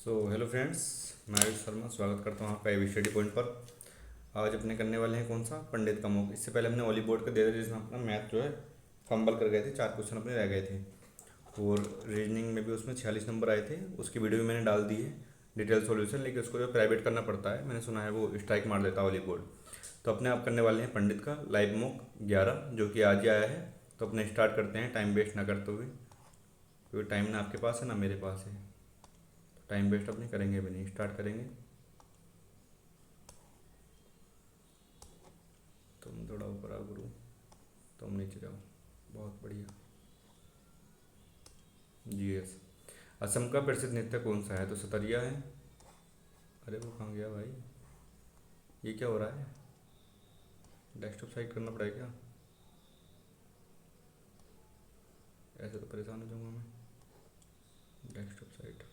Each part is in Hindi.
हेलो फ्रेंड्स, मैं आयुष शर्मा स्वागत करता हूँ आपका एवी स्टडी पॉइंट पर। आज अपने करने वाले हैं कौन सा पंडित का मुख। इससे पहले हमने ओली बोर्ड का दे दिया जिसमें अपना मैथ जो है फंबल कर गए थे, 4 क्वेश्चन अपने रह गए थे। और रीजनिंग में भी उसमें 46 नंबर आए थे। उसकी वीडियो भी मैंने डाल दी है डिटेल सॉल्यूशन, लेकिन उसको जो प्राइवेट करना पड़ता है, मैंने सुना है वो स्ट्राइक मार देता है ओली बोर्ड। तो अपने आप करने वाले हैं पंडित का लाइव मॉक 11, जो कि आज ही आया है। तो अपने स्टार्ट करते हैं टाइम वेस्ट ना करते हुए, क्योंकि टाइम ना आपके पास है ना मेरे पास है। टाइम वेस्ट अपने करेंगे भी नहीं, स्टार्ट करेंगे। तुम थोड़ा ऊपर आओ गुरु, तुम नीचे जाओ। बहुत बढ़िया। G S. असम का प्रसिद्ध नृत्य कौन सा है? तो सतरिया है। अरे वो कहाँ गया भाई? ये क्या हो रहा है? डेस्कटॉप साइड करना पड़ेगा क्या? ऐसे तो परेशान हो जाऊंगा मैं। Desktop side.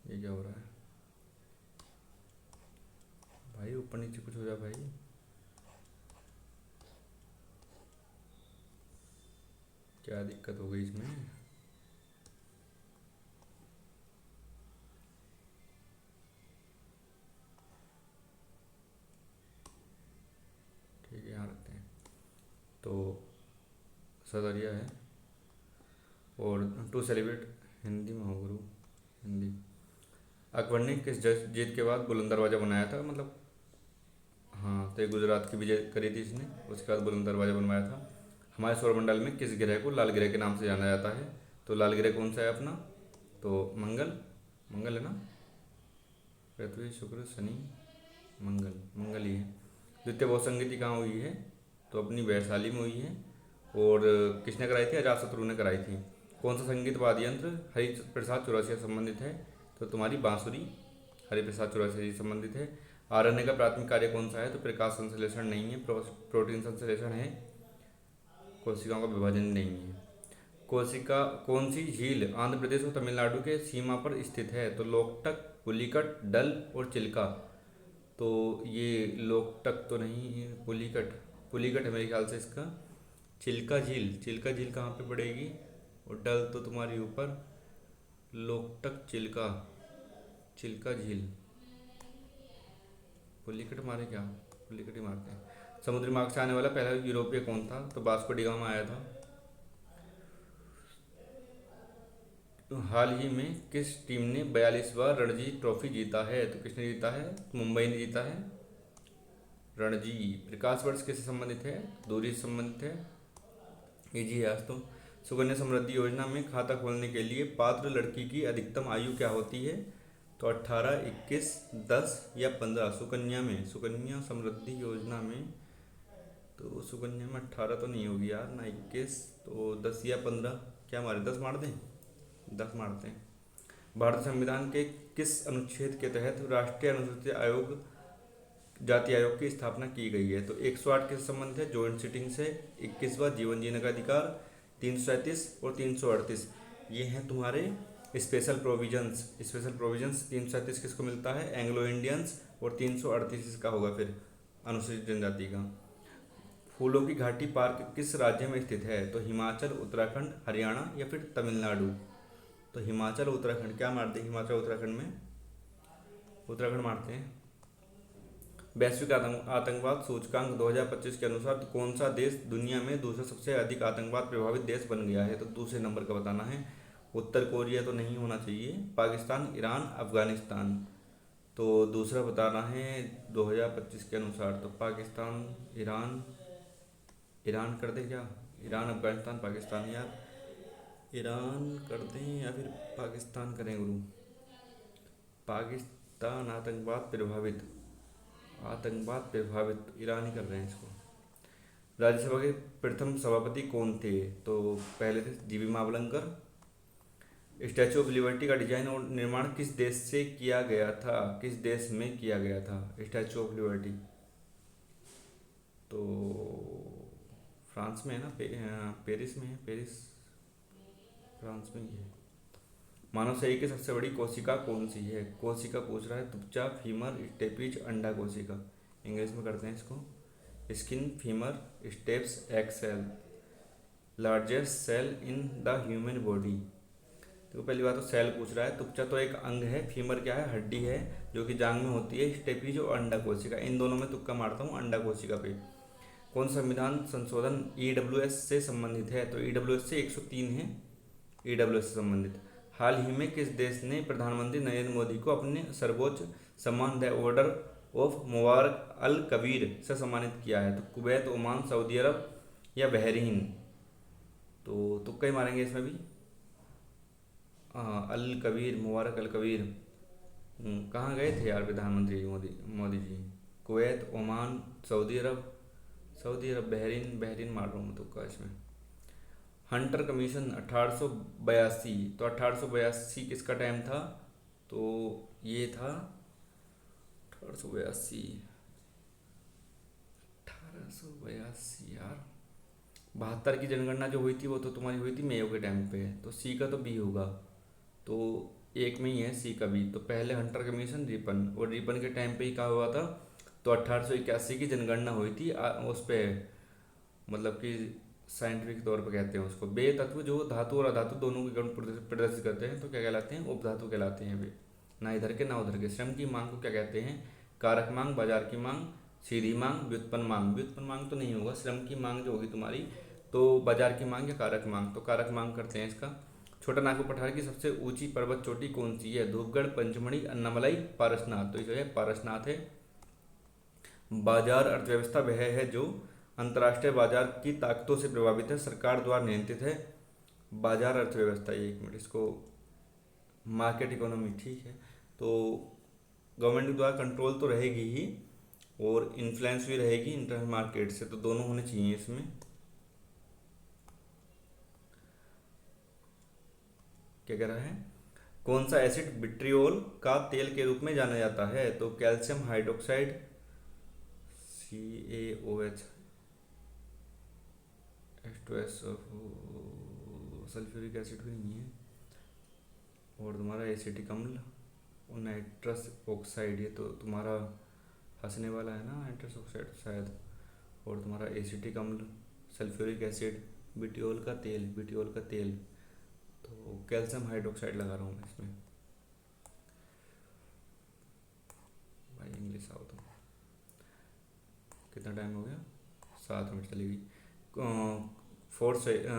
ये क्या हो रहा है भाई? ऊपर नीचे कुछ हो जा भाई। क्या दिक्कत हो गई इसमें? ठीक है, यहाँ रखते हैं। तो सतरिया है। और टू सेलिब्रेट हिंदी में हो गुरु, हिंदी। अकबर ने किस जीत के बाद बुलंद दरवाज़ा बनाया था? मतलब हाँ, तो ये गुजरात की विजय करी थी इसने, उसके बाद बुलंद दरवाज़ा बनवाया था। हमारे सौरमंडल में किस ग्रह को लाल ग्रह के नाम से जाना जाता है? तो लाल ग्रह कौन सा है अपना? तो मंगल। मंगल है ना। पृथ्वी, शुक्र, शनि, मंगल। मंगल ही है। द्वितीय बहुसंगीति कहाँ हुई है? तो अपनी वैशाली में हुई है। और किसने कराई थी? अजातशत्रु ने कराई थी। कौन सा संगीत वाद्य यंत्र हरि प्रसाद चौरसिया से संबंधित है? तो तुम्हारी बांसुरी हरि प्रसाद चौरसिया से संबंधित है। आरएनए का प्राथमिक कार्य कौन सा है? तो प्रकाश संश्लेषण नहीं है, प्रोटीन संश्लेषण है। कोशिकाओं का विभाजन नहीं है। कोशिका कौन सी झील आंध्र प्रदेश और तमिलनाडु के सीमा पर स्थित है? तो लोकटक, पुलिकट, डल और चिल्का। तो ये लोकटक तो नहीं है, पुलिकट। पुलिकट है मेरे ख्याल से इसका। चिल्का झील, चिल्का झील कहाँ पे पड़ेगी? और डल तो तुम्हारी ऊपर। लोकटक, चिल्का, चिल्का झील। पुलिकट मारे क्या? पुलिकट ही मारते हैं। समुद्री मार्ग से आने वाला पहला यूरोपीय कौन था? तो वास्को डी गामा आया था। तो हाल ही में किस टीम ने 42वां रणजी ट्रॉफी जीता है? तो किसने जीता है? मुंबई ने जीता है। रणजी। प्रकाश वर्ष किससे संबंधित है? दूरी से संबंधित है। इजी है आज तो। सुकन्या समृद्धि योजना में खाता खोलने के लिए पात्र लड़की की अधिकतम आयु क्या होती है? तो 18, 21, 10 या 15। सुकन्या में, सुकन्या समृद्धि योजना में तो सुकन्या में 18 तो नहीं होगी यार, ना 21। तो 10 या 15। क्या मारे, 10 मार दें? 10 मारते हैं। भारतीय संविधान के किस अनुच्छेद के तहत राष्ट्रीय अनुसूचित आयोग, जाति आयोग की स्थापना की गई है? तो 108 के संबंध है, जॉइंट सीटिंग से। 21वां जीवन जीने का अधिकार। 337 और 338 ये हैं तुम्हारे स्पेशल प्रोविजंस। स्पेशल प्रोविजंस 337 किसको मिलता है? Anglo Indians. और 338 इसका होगा फिर अनुसूचित जनजाति का। फूलों की घाटी पार्क किस राज्य में स्थित है? तो हिमाचल, उत्तराखंड, हरियाणा या फिर तमिलनाडु। तो हिमाचल, उत्तराखंड। क्या मारते हैं हिमाचल उत्तराखंड में? उत्तराखंड मारते हैं। वैश्विक आतंकवाद सूचकांक 2025 के अनुसार तो कौन सा देश दुनिया में दूसरा सबसे अधिक आतंकवाद प्रभावित देश बन गया है? तो दूसरे नंबर का बताना है। उत्तर कोरिया तो नहीं होना चाहिए। पाकिस्तान, ईरान, अफगानिस्तान। तो दूसरा बताना है 2025 के अनुसार। तो पाकिस्तान, ईरान, ईरान कर दें क्या? ईरान, अफगानिस्तान, पाकिस्तान यार। ईरान कर दें या फिर पाकिस्तान करें गुरु? पाकिस्तान आतंकवाद प्रभावित, आतंकवाद प्रभावित ईरान ही कर रहे हैं इसको। राज्यसभा के प्रथम सभापति कौन थे? तो पहले थे जीवी मावलंकर। स्टैचू ऑफ लिबर्टी का डिजाइन और निर्माण किस देश से किया गया था? किस देश में किया गया था स्टैचू ऑफ लिबर्टी? तो फ्रांस में है ना, पेरिस में है, पेरिस फ्रांस में ही है। मानव शरीर की सबसे बड़ी कोशिका कौन सी है? कोशिका पूछ रहा है, तुपचा, फीमर, स्टेपिज, अंडा कोशिका। इंग्लिश में करते हैं इसको। Skin, femur, stapes, excel. Largest cell in the human body. तो पहली बात तो सेल पूछ रहा है। त्वचा तो एक अंग है, फीमर क्या है, हड्डी है जो कि जांग में होती है, स्टेपीज और अंडा कोशिका, इन दोनों में तुक्का मारता हूँ अंडा कोशिका पे। कौन सा संविधान संशोधन ईडब्ल्यूएस से संबंधित है, तो ईडब्ल्यूएस से 103 है ईडब्ल्यूएस से संबंधित। हाल ही में किस देश ने प्रधानमंत्री नरेंद्र मोदी को अपने सर्वोच्च सम्मान द ऑर्डर ऑफ मुबारक अल कबीर से सम्मानित किया है, तो कुवैत, ओमान, सऊदी अरब या बहरीन। तो तुक्का ही मारेंगे इसमें भी। अल कबीर, मुबारक अल कबीर। कहाँ गए थे यार प्रधानमंत्री Modi Modi ji? Kuwait, Oman, Saudi अरब, सऊदी अरब, बहरीन, बहरीन मार रहा हूँ तुक्का इसमें। हंटर कमीशन 1882, तो 1882 किसका टाइम था? तो ये था 1882, 1882 यार। 72 की जनगणना जो हुई थी वो तो तुम्हारी हुई थी मेयो के टाइम पे, तो सी का तो बी होगा। तो एक में ही है सी का बी। तो पहले हंटर कमीशन, रिपन, और रिपन के टाइम पे ही कहा हुआ था। तो 1881 की जनगणना हुई थी उस पे, मतलब कि साइंटिफिक तौर पर कहते हैं उसको, बे तत्व जो धातु और अधातु दोनों के गुण प्रदर्शित करते हैं तो क्या कहलाते हैं? उपधातु कहलाते हैं वे। ना इधर के ना उधर के। श्रम की मांग को क्या कहते हैं? कारक मांग, बाजार की मांग, सीधी मांग, व्युत्पन्न मांग। व्युत्पन्न मांग तो नहीं होगा, श्रम की मांग जो होगी तुम्हारी, तो बाजार की मांग या कारक मांग, तो कारक मांग करते हैं इसका। छोटा नागपुर पठार की सबसे ऊंची पर्वत चोटी कौन सी है? धूपगढ़, पंचमढ़ी, अन्नामलाई, पारसनाथ। तो ये पारसनाथ है। बाजार अर्थव्यवस्था वह है जो अंतर्राष्ट्रीय बाजार की ताकतों से प्रभावित है, सरकार द्वारा नियंत्रित है। बाजार अर्थव्यवस्था, एक मिनट इसको, मार्केट इकोनॉमी, ठीक है। तो गवर्नमेंट द्वारा कंट्रोल तो रहेगी ही और इन्फ्लुएंस भी रहेगी इंटरनेशनल मार्केट से, तो दोनों होने चाहिए इसमें। क्या कह रहा है? कौन सा एसिड विट्रियोल का तेल के रूप में जाना जाता है? तो calcium hydroxide, CaOH, H2S, sulphuric acid भी नहीं है, और तुम्हारा एसिटिक अम्ल और नाइट्रस ऑक्साइड, ये तो तुम्हारा हंसने वाला है ना, नाइट्रस ऑक्साइड शायद, और तुम्हारा एसिटिक अम्ल, सल्फ्यूरिक एसिड, बिट्रियोल का तेल, बिट्रियोल का तेल। तो कैल्शियम हाइड्रोक्साइड लगा रहा हूँ मैं इसमें। भाई इंग्लिश आओ तुम। कितना टाइम हो गया? 7 मिनट चली गई। फोर्थ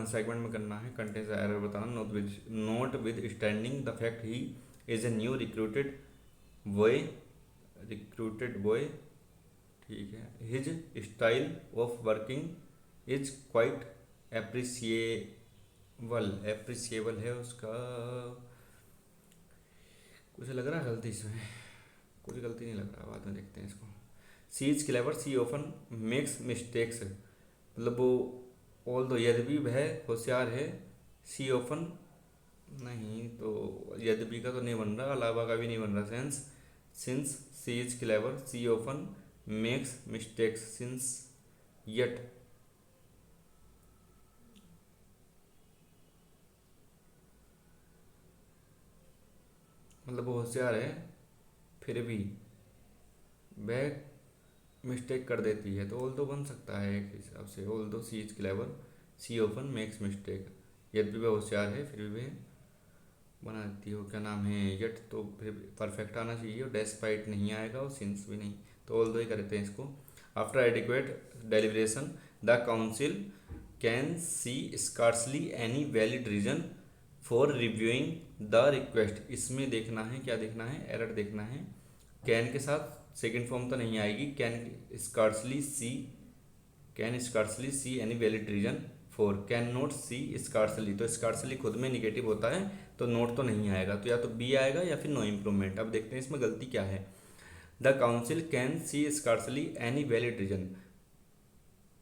सेगमेंट में करना है कंटेंस एरर बताना। Note with standing the fact he is a new boy recruited boy, ठीक है। His style of working is quite appreciable, appreciable है उसका। कुछ लग रहा है गलती इसमें? कुछ गलती नहीं लग रहा, बाद में देखते हैं इसको। She is clever, she often makes mistakes, मतलब वो ऑल दो, यद्यपि वह होशियार है। सी ऑफन नहीं, तो यद्यपि का तो नहीं बन रहा, अलावा का भी नहीं बन रहा। Sense, since she is clever, she often makes mistakes, since yet, मतलब वो होशियार है फिर भी वह मिस्टेक कर देती है, तो ऑल दो बन सकता है एक हिसाब से। Although she is clever, she often makes mistake, यद्यपि वह होशियार है फिर भी बना देती हो। क्या नाम है? यट, तो फिर परफेक्ट आना चाहिए, और डेस्पाइट नहीं आएगा, और सिंस भी नहीं, तो ऑल दो ही करते हैं इसको। After adequate deliberation the council can see scarcely any valid reason for reviewing the request. इसमें देखना है, क्या देखना है? एरर देखना है। कैन के साथ सेकेंड फॉर्म तो नहीं आएगी, can scarcely see, can scarcely see any valid reason for, can not see scarcely, तो स्कार्सली खुद में निगेटिव होता है तो नोट तो नहीं आएगा, तो या तो बी आएगा या फिर नो इम्प्रूवमेंट। अब देखते हैं इसमें गलती क्या है। The council can see scarcely any valid reason,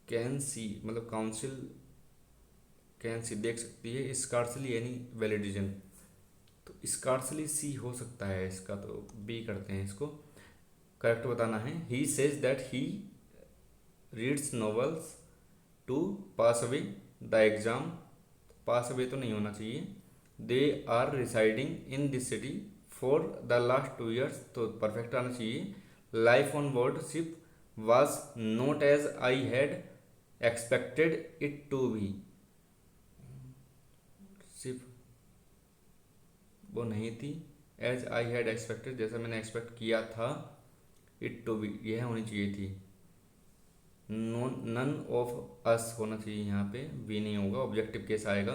can see मतलब काउंसिल कैन सी देख सकती है स्कार्सली एनी वैलिड रीजन, तो स्कार्सली सी हो सकता है इसका, तो बी करते हैं इसको। करेक्ट बताना है। He says that he reads novels to pass away the exam, pass away तो नहीं होना चाहिए। They are residing in this city for the last 2 years, तो परफेक्ट आना चाहिए। Life on board ship was not as I had expected it to be, सिर्फ वो नहीं थी। एज आई हैड एक्सपेक्टेड, जैसा मैंने एक्सपेक्ट किया था। इट टू बी, यह होनी चाहिए थी। नन ऑफ अस होना चाहिए, यहाँ पे भी नहीं होगा, ऑब्जेक्टिव केस आएगा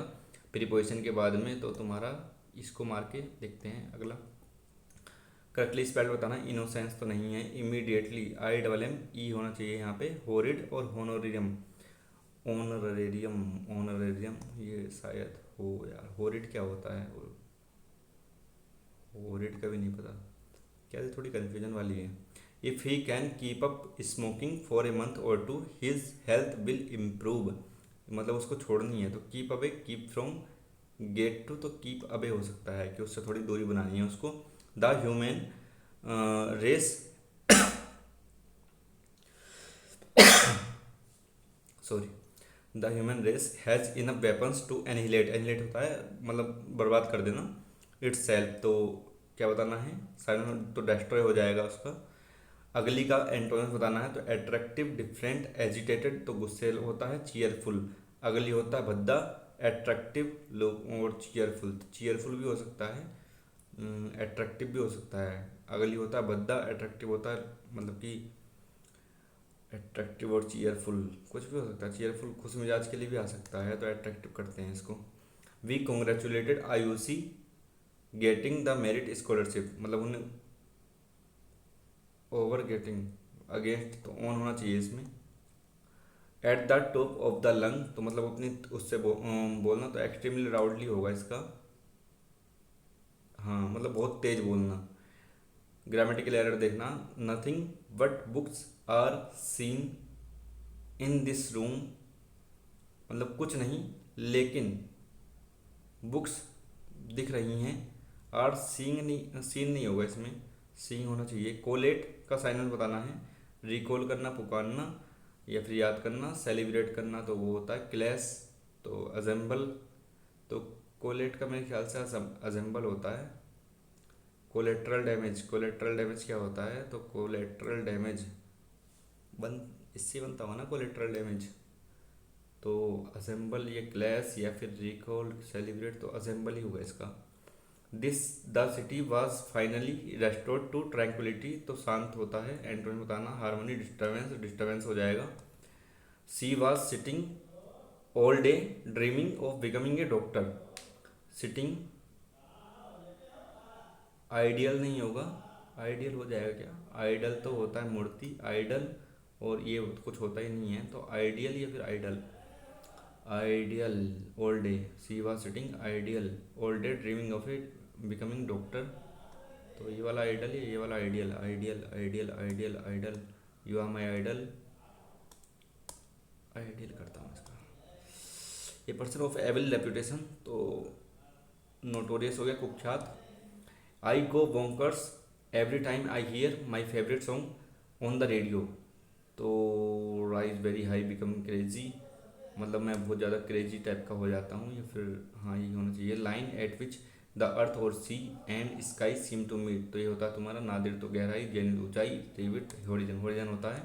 प्रीपोजिशन के बाद में। तो तुम्हारा इसको मार के देखते हैं अगला। करेक्टली स्पेल्ड बताना, इनोसेंस तो नहीं है। इमीडिएटली, IMM होना चाहिए यहाँ पे। होरिड और होनोरियम, ऑनरेरियम, ऑनरेरियम ये शायद हो यार। होरिड क्या होता है, होरिड का भी नहीं पता क्या, ये थोड़ी कन्फ्यूजन वाली है। If he can keep up smoking for a month और to his health will improve, मतलब उसको छोड़नी है। तो keep away, keep from, get to, तो कीप अवे हो सकता है कि उससे थोड़ी दूरी बनानी है उसको। The human race, sorry, the human race has enough weapons to annihilate, annihilate होता है मतलब बर्बाद कर देना, इट्स सेल्फ, तो क्या बताना है, साइलेंट तो डिस्ट्रॉय हो जाएगा उसका। अगली का एंटोनिम्स बताना है, तो अट्रैक्टिव, डिफरेंट, एजिटेटेड तो गुस्से होता है, चीयरफुल। अगली होता है भद्दा, अट्रैक्टिव लोग और चीयरफुल, तो चीयरफुल भी हो सकता है, अट्रैक्टिव भी हो सकता है। अगली होता है भद्दा, अट्रैक्टिव होता है मतलब कि अट्रैक्टिव और चीयरफुल कुछ भी हो सकता है। चीयरफुल खुश मिजाज के लिए भी आ सकता है, तो अट्रैक्टिव करते हैं इसको। We congratulated IUC getting the merit scholarship, मतलब उन्हें ओवर गेटिंग, अगेंस्ट तो ऑन होना चाहिए इसमें। At the top of the lung, तो मतलब अपनी उससे बोलना, तो एक्सट्रीमली लाउडली होगा इसका। हाँ मतलब बहुत तेज बोलना। ग्रामेटिकल एरर देखना, nothing but books are seen in this room, मतलब कुछ नहीं लेकिन बुक्स दिख रही हैं। आर सीइंग नहीं, सीन नहीं होगा इसमें, सीइंग होना चाहिए। कोलेट का साइनस बताना है, रिकॉल करना, पुकारना या फिर याद करना। सेलिब्रेट करना तो वो होता है क्लैश, तो अजेंबल, तो कोलेट का मेरे ख्याल से अजेंबल होता है। कोलेट्रल डैमेज, कोलेट्रल डैमेज क्या होता है, तो कोलेट्रल डैमेज बन इससे बनता हुआ ना कोलेट्रल डैमेज, तो असेंबल, ये क्लैश या फिर रिकॉल, सेलिब्रेट, तो असेंबल ही होगा इसका। This the city was finally restored to tranquillity, तो शांत होता है। एंटोनिम बताना, हारमोनी, डिस्टर्बेंस, डिस्टर्बेंस हो जाएगा। She was sitting all day dreaming of becoming a doctor, sitting ideal नहीं होगा, आइडियल हो जाएगा क्या, आइडल तो होता है मूर्ति, आइडल, और ये कुछ होता ही नहीं है, तो आइडियल या फिर idle. Ideal all day, she was sitting ideal all day dreaming of a becoming doctor, तो ये वाला आइडल है, ये वाला ideal, ideal ideal ideal idle, you are my idol, ideal करता हूँ इसका। A person of evil reputation, तो नोटोरियस हो गया, कुख्यात। I go bonkers every time I hear my favourite song on the radio, तो rise very high become crazy, मतलब मैं बहुत ज़्यादा क्रेजी टाइप का हो जाता हूँ, या फिर हाँ ये होना चाहिए। Line at which the earth और sea and sky seem to meet, तो ये होता है तुम्हारा नादिर तो गहराई, जेनित ऊंचाई, रिविट होरिजन, होरिजन होता है।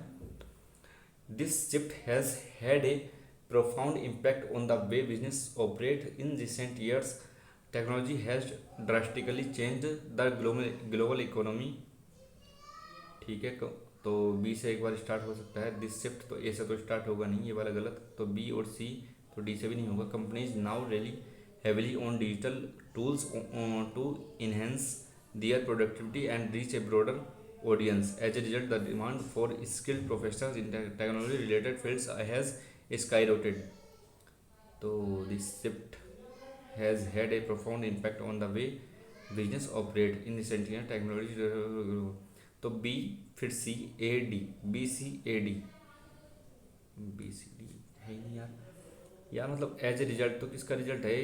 This shift has had a profound impact on the way business operate in recent years. Technology has drastically changed the global economy. ठीक है, तो बी से एक बार स्टार्ट हो सकता है। दिस शिफ्ट, तो ए से तो स्टार्ट होगा नहीं, ये वाला गलत, तो बी और सी, तो डी से भी नहीं होगा। Companies now really heavily on digital tools to enhance their productivity and reach a broader audience. As a result, the demand for skilled professionals in technology related fields has skyrocketed. So this shift has had a profound impact on the way business operate in recent years. Technology, तो बी, फिर C, A D, B C A D, B C D है ही नहीं यार, यार मतलब एज ए रिजल्ट, तो किसका रिजल्ट है,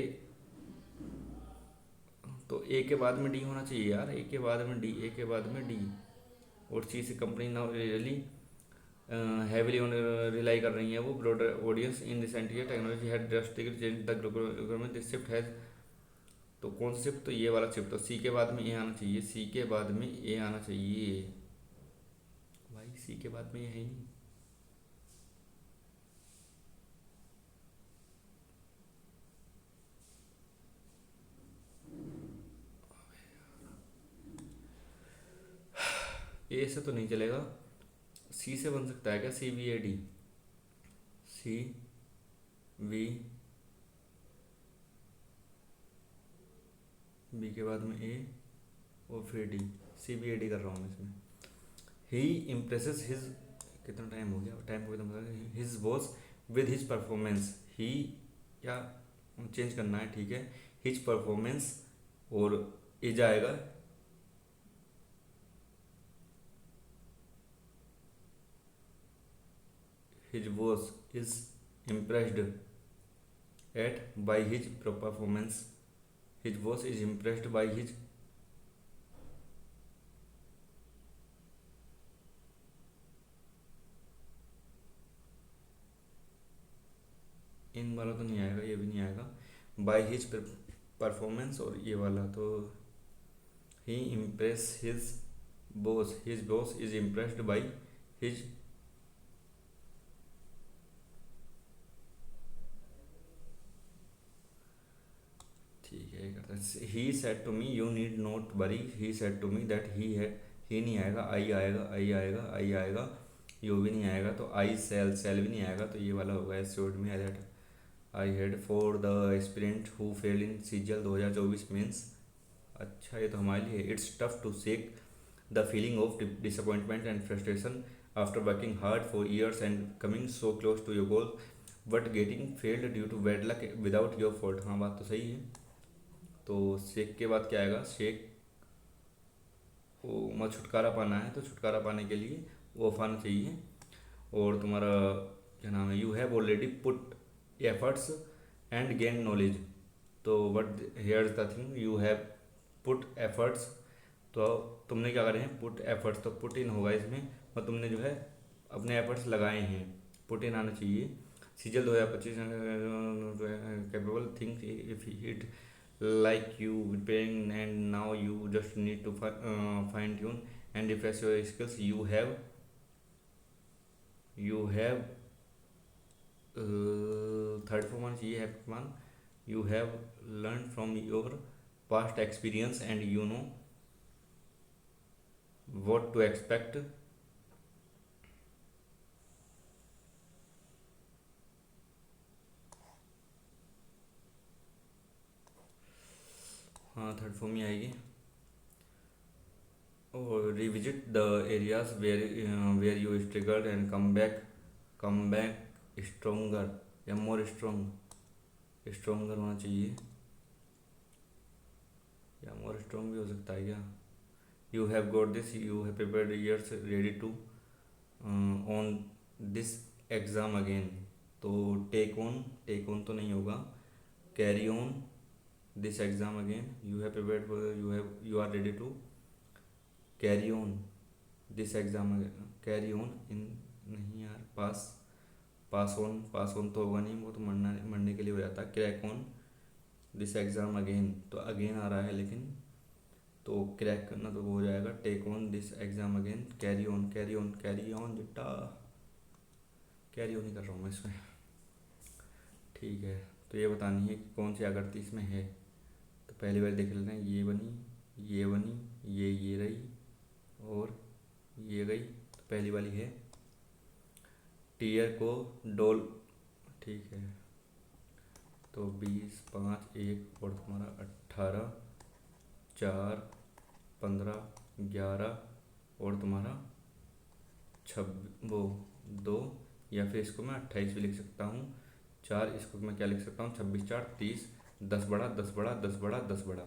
तो ए के बाद में डी होना चाहिए यार, ए के बाद में डी, ए के बाद में डी। और सी से company now really heavily on rely कर रही है वो broader audience in recent year. Technology had drastically change the government, this shift has, तो कौन सा शिफ्ट, तो ये वाला शिफ्ट, तो सी के बाद में ए आना चाहिए, सी के बाद में ए आना चाहिए भाई, सी के बाद में ये है ही नहीं। ए से तो नहीं चलेगा, सी से बन सकता है क्या? C B A D, C B, B के बाद में ए और फिर D, C B A D कर रहा हूँ मैं इसमें। ही इम्प्रेसेस हिज, कितना टाइम हो गया, टाइम को एकदम, his boss with his performance, he या चेंज करना है, ठीक है, हिज परफॉर्मेंस, और इज आएगा, his boss is impressed at by his performance, his boss is impressed by his, इन वाला तो नहीं आएगा, ये भी नहीं आएगा, बाई हिज परफॉर्मेंस, और ये वाला तो he impress his boss is impressed by his, ठीक है करते हैं। He said to me you need not worry, he said to me that he है, ही नहीं आएगा, आई आएगा, आई आएगा, आई आएगा, यू भी नहीं आएगा, तो आई सेल, सेल भी नहीं आएगा, तो ये वाला होगा एस्योर्ड में that I head for the aspirant who fail in सीजल 2024 मीन्स, अच्छा ये तो हमारे लिए, it's tough to shake the feeling of disappointment and frustration after working hard for years and coming so close to your goal but getting failed due to bad luck without your fault, हाँ बात तो सही है। तो शेक के बाद क्या आएगा, शेक वो मतलब छुटकारा पाना है, तो छुटकारा पाने के लिए वो ऑफ आना चाहिए, और तुम्हारा क्या नाम है, you have already put efforts and gain knowledge, तो but here's the thing, you have put efforts, तो तुमने क्या करे हैं, पुट एफर्ट्स, तो पुट इन होगा इसमें, और तुमने जो है अपने एफर्ट्स लगाए हैं, पुट इन आना चाहिए। सीजल 2025 capable think if it like you preparing, and now you just need to fine tune and refresh your skills, you have third form ये है one, you have learned from your past experience and you know what to expect, हाँ थर्ड फॉर्म ही आएगी, और revisit the areas where you struggled and come back stronger, या मोर स्ट्रोंगर होना चाहिए, या मोर स्ट्रॉन्ग भी हो सकता है क्या, you have got this, you have prepared years ready to on this exam again, तो टेक ऑन तो नहीं होगा, carry on this exam again, you have prepared, you are ready to carry on this exam again, carry on in, नहीं यार, पास ऑन तो होगा नहीं, वो तो मरने के लिए हो जाता है, crack on this exam again, तो अगेन आ रहा है लेकिन, तो क्रैक करना तो हो जाएगा, take on this exam again, carry on जिट्टा, कैरी ऑन ही कर रहा हूँ मैं इसमें, ठीक है। तो ये बतानी है कि कौन सी आकृति इसमें है, तो पहली बार देख लेते हैं, ये बनी, ये रही, और ये गई, तो पहली वाली है टीयर को डोल, ठीक है, तो 20, 5, 1 और तुम्हारा 18, 4, 15, 11 और तुम्हारा 26, वो 2, या फिर इसको मैं 28 भी लिख सकता हूँ, 4, इसको मैं क्या लिख सकता हूँ, 26, 4, 30, 10 बड़ा, 10 बड़ा, 10 बड़ा, 10 बड़ा,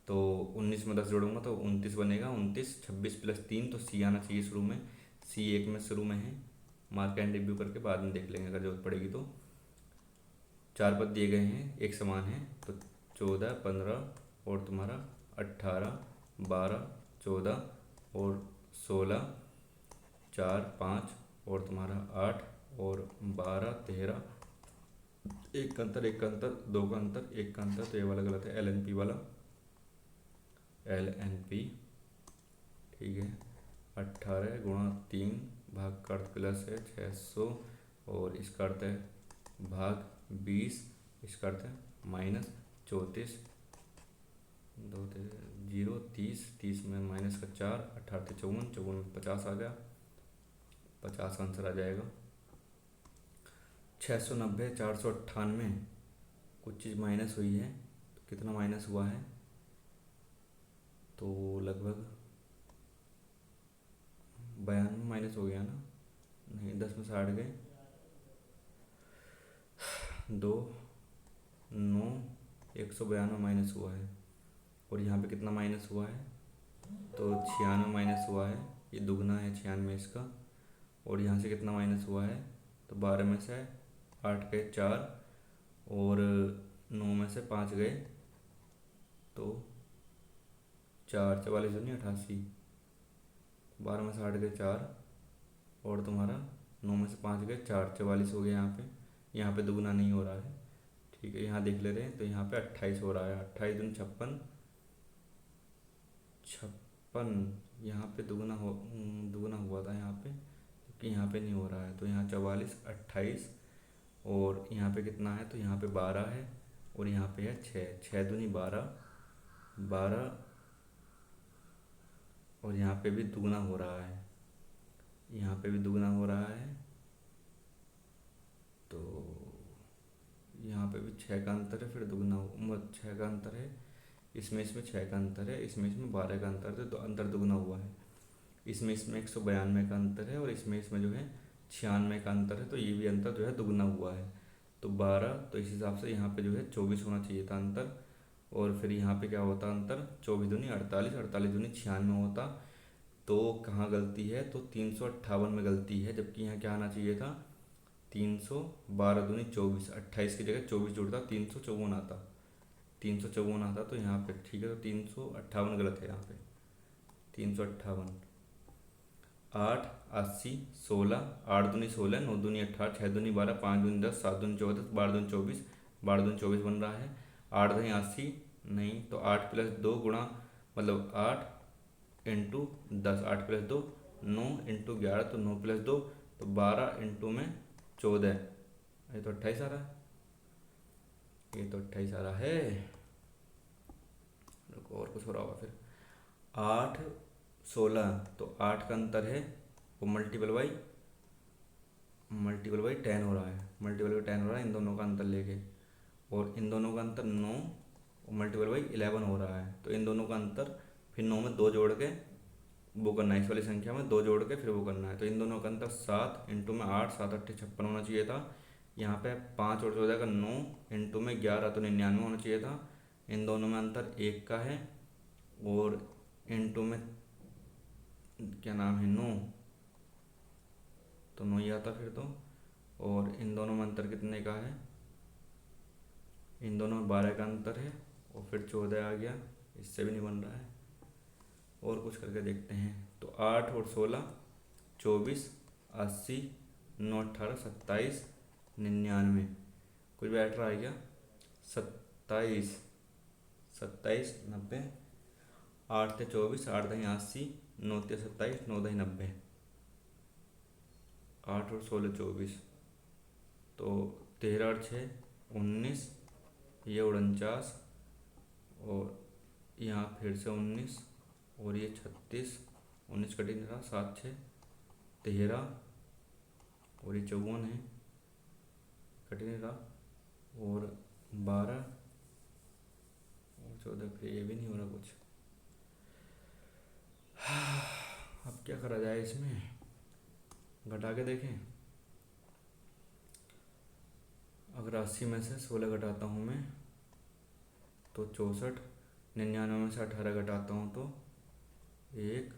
तो 19 में 10 जोड़ूंगा तो 29 बनेगा, 29, 26 + 3, तो सी आना चाहिए शुरू में, सी एक में शुरू में है, मार्क एंड रिव्यू करके बाद में देख लेंगे अगर जरूरत पड़ेगी तो। 4 पद दिए गए हैं, एक समान है, तो 14, 15 और तुम्हारा 18, 12, 14 और 16, 4, 5 और तुम्हारा 8 और 12, 13, एक का अंतर, एक का अंतर, 2 का अंतर, एक का अंतर, तो ये वाला गलत है, LNP वाला, LNP, ठीक है। 18 गुणा 3 भाग का अर्थ प्लस है 600, और इसका अर्थ है भाग 20, इसका अर्थ है -34, दो 0, 30, 30 में माइनस का 4, 18 54, 54 में 50 आ गया, 50 आंसर आ जाएगा। 690, 498, कुछ चीज़ माइनस हुई है तो कितना माइनस हुआ है, तो लगभग 92 माइनस हो गया ना, नहीं 10 में से 8 गए, 2, 9, 192 माइनस हुआ है। और यहाँ पे कितना माइनस हुआ है, तो 96 माइनस हुआ है, ये दुगना है 96 इसका। और यहाँ से कितना माइनस हुआ है, तो 12 में से 8 गए 4, और 9 में से 5 गए तो 4, 44 दूनी 88, 12 में से 8 गए 4, और तुम्हारा 9 में से 5 गए 4, 44 हो गया। यहाँ पे दुगना नहीं हो रहा है, ठीक है, यहाँ देख ले रहे हैं तो यहाँ पे 28 हो रहा है, 28 दूनी 56, 56 यहाँ पे दुगना हुआ था यहाँ पे, क्योंकि यहाँ पे नहीं हो रहा है, तो यहाँ 44, 28, और यहाँ पे कितना है, तो यहाँ पे 12 है, और यहाँ पे है 6, 6 दूनी 12, 12, और यहाँ पे भी दुगना हो रहा है, यहाँ पे भी दुगना हो रहा है, तो यहाँ पे भी 6 का अंतर है, फिर दुगना 6 का अंतर है, इसमें 6 का अंतर है, इसमें 12 का अंतर है, तो अंतर दुगना हुआ है। इसमें 192 का अंतर है, और इसमें जो है 96 का अंतर है, तो ये भी अंतर जो है दुगना हुआ है, तो 12, तो इस हिसाब से यहाँ पे जो है 24 होना चाहिए था अंतर। और फिर यहाँ पे क्या होता अंतर, 24 दूनी 48, 48 दूनी 96 होता, तो कहाँ गलती है, तो 358 में गलती है, जबकि यहाँ क्या आना चाहिए था, 312 दूनी 24, 28 की जगह 24 जुड़ता 354 आता, 354 आता, तो यहाँ पे ठीक है, तो 358 गलत है यहाँ पे, 358। 8, 80, 16, 8 दूनी 16, 9 दूनी 18, 6 दूनी 12, 5 दूनी 10, 7 दूनी 14, 12 दूनी 24, 12 दूनी 24 बन रहा है। 8 दही 80 नहीं, तो 8 प्लस 2 गुणा, मतलब 8 इंटू 10, 8 प्लस 2 9 इंटू 11, तो 9 प्लस 2 तो 12 इंटू में 14, ये तो 28 आ रहा है, ये तो 28 आ रहा है। रुको और कुछ हो रहा होगा फिर। 8, 16, तो 8 का अंतर है वो मल्टीपल बाई 10 हो रहा है, मल्टीपल बाई 10 हो रहा है इन दोनों का अंतर लेके, और इन दोनों का अंतर 9 और मल्टीपल बाई 11 हो रहा है, तो इन दोनों का अंतर फिर 9 में 2 जोड़ के वो करना है, इस वाली संख्या में 2 जोड़ के फिर वो करना है, तो इन दोनों का अंतर 7 इंटू में 8, 7 8 56 होना चाहिए था। यहाँ पे 5 और 14 का 9 इंटू में 11, तो 99 होना चाहिए था। इन दोनों में अंतर 1 का है, और इंटू में क्या नाम है 9, तो 9 ही आता फिर तो, और इन दोनों में अंतर कितने का है, इन दोनों में 12 का अंतर है, और फिर 14 आ गया, इससे भी नहीं बन रहा है, और कुछ करके देखते हैं। तो 8 और 16, 24, 80, 9 18, 27, 99, कुछ बैठ रहा है क्या, 27, 27, 90, 8 थे 24, 8 दही 80, 9 थे 27, 9 दही 90, 8 और 16 24, तो 13 और 6 19, ये 49, और यहाँ फिर से 19, और ये 36, 19 कटी नहीं रहा, 7 6 13, और ये 54 है, कटी नहीं रहा, और 12 और 14, फिर ये भी नहीं हो रहा कुछ। अब क्या करा जाए इसमें, घटा के देखें। अगर 80 में से 16 घटाता हूँ मैं तो 64, 99 में से 18 घटाता हूँ तो 1,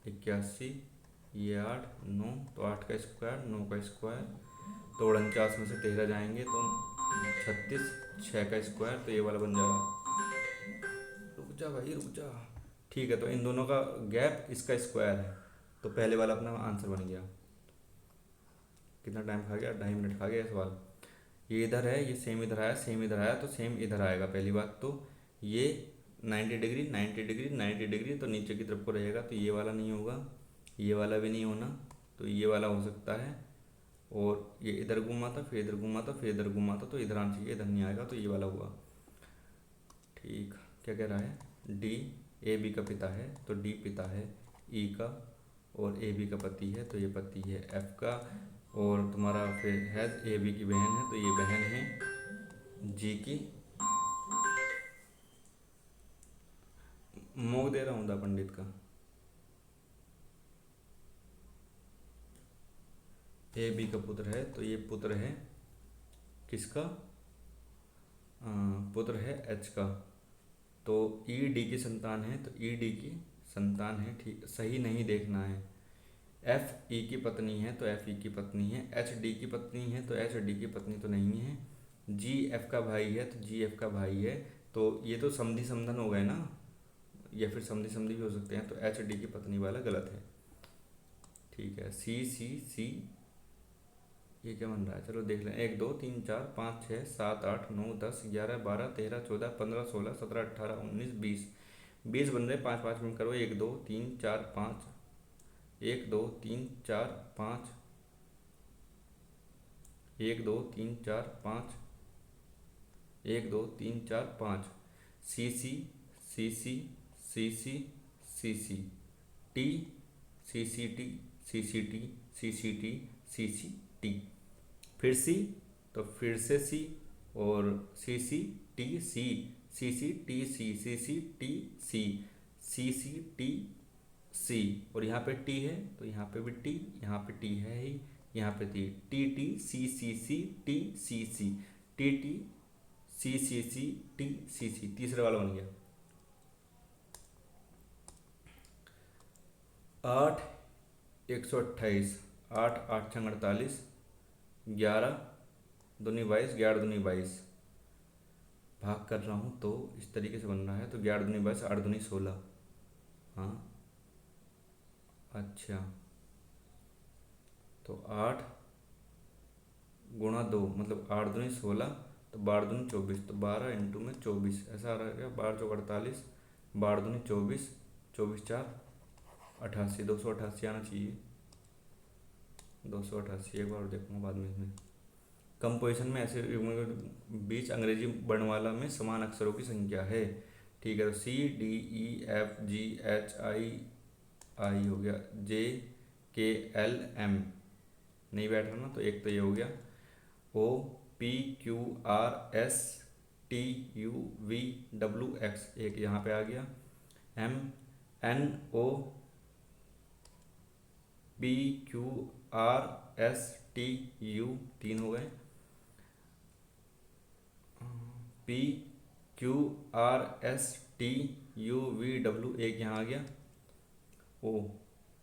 81, ये 8, 9, तो 8 का स्क्वायर, 9 का स्क्वायर, तो 49 में से 13 जाएंगे तो 36, 6 का स्क्वायर, तो ये वाला बन जाएगा। रुक जा भाई रुक जा, ठीक है, तो इन दोनों का गैप इसका स्क्वायर है, तो पहले वाला अपना आंसर बन गया। कितना टाइम खा गया, 2.5 मिनट खा गया सवाल। ये इधर है, ये सेम इधर आया, सेम इधर आया, तो सेम इधर आएगा। पहली बात तो ये 90 डिग्री 90 डिग्री 90 डिग्री, तो नीचे की तरफ को रहेगा, तो ये वाला नहीं होगा, ये वाला भी नहीं होना, तो ये वाला हो सकता है, और ये इधर घूमा था, फिर इधर घूमा था, फिर इधर घूमा था, तो इधर आना चाहिए, इधर नहीं आएगा, तो ये वाला हुआ। ठीक, क्या कह रहा है, डी ए बी का पिता है तो डी पिता है ई का, और ए बी का पति है तो ये पति है एफ का, और तुम्हारा फिर है ए बी की बहन है तो ये बहन है जी की। मोग दे रहा हूँ दा पंडित का। ए बी का पुत्र है तो ये पुत्र है किसका, पुत्र है एच का, तो ई डी की संतान है तो ई डी की संतान है, ठीक सही नहीं देखना है। एफ ई की पत्नी है तो एफ ई की पत्नी है, एच डी की पत्नी है तो एच डी की पत्नी तो नहीं है, जी एफ का भाई है तो जी एफ का भाई है, तो ये तो समधि समधन हो गए ना, या फिर समधि समधि भी हो सकते हैं, तो एच डी की पत्नी वाला गलत है। ठीक है, सी सी सी ये क्या बन रहा है, चलो देख लें। 1 2 3 4 5 6 7 8 9 10 11 12 13 14 15 16 17 18 19 20 20 बन रहे, 5 5 मिनट करो। 1 2 3 4 5 1 2 3 4 5 1 2 3 4 5 1 2 3 4 5 C C C C C C C C T C C T C C T C C T C C T, फिर सी तो फिर से सी, और C C T C C C T C C C T C C C T C, और यहाँ पे टी है तो यहाँ पे भी टी, यहाँ पे टी है ही, यहाँ पे T T T C C C T C C T T C C C T C C, तीसरे वाला बन गया। 8 128 8 8 छंग 48 11 दूनी 22 11 दूनी 22, भाग कर रहा हूँ तो इस तरीके से बन रहा है, तो 11 दूनी 22 8 दूनी 16। हाँ अच्छा, तो 8 गुणा 2 मतलब 8 दूनी 16, तो 12 दूनी 24, तो 12 इंटू में 24 ऐसा आ रहा है। 12 चौक 48, 12 दूनी 24, 24 4 88, 288 आना चाहिए, 288। एक बार देखूँगा बाद में। इसमें कंपोजिशन में ऐसे युग्मों के बीच अंग्रेजी वर्णमाला में समान अक्षरों की संख्या है। ठीक है, तो C D E F G H I I हो गया, जे के एल एम नहीं बैठ रहा ना, तो एक तो ये हो गया, O P Q R S T U V W X एक यहाँ पे आ गया, M N O P Q R S T U तीन हो गए, P Q R S T U V W एक यहाँ आ गया, O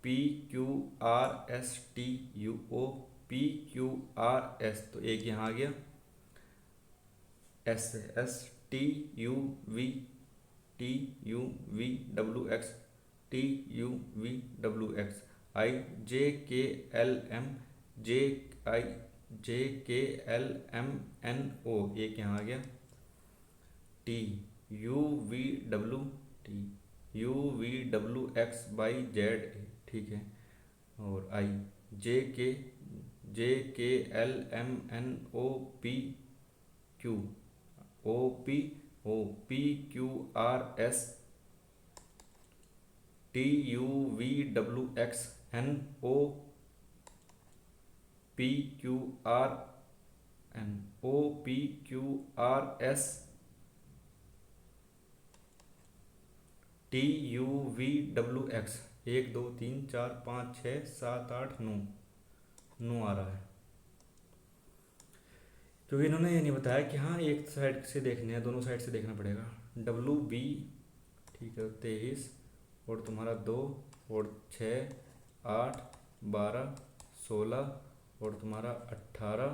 P Q R S T U O P Q R S तो एक यहाँ आ गया, S S T U V W X T U V W x, आई जे के एल एम जे आई J K L M N ओ एक यहाँ आ गया, T U V W X Y Z ठीक है, और I J K L M N O P Q O P Q R S T U V W X N O P Q R N O P Q R S T U V W X 1 2 3 4 5 6 7 8 9 9 आ रहा है, क्योंकि इन्होंने ये नहीं बताया कि हाँ एक साइड से देखने हैं, दोनों साइड से देखना पड़ेगा। डब्ल्यू बी ठीक है 23, और तुम्हारा 2 और 6 8 12 16 और तुम्हारा 18,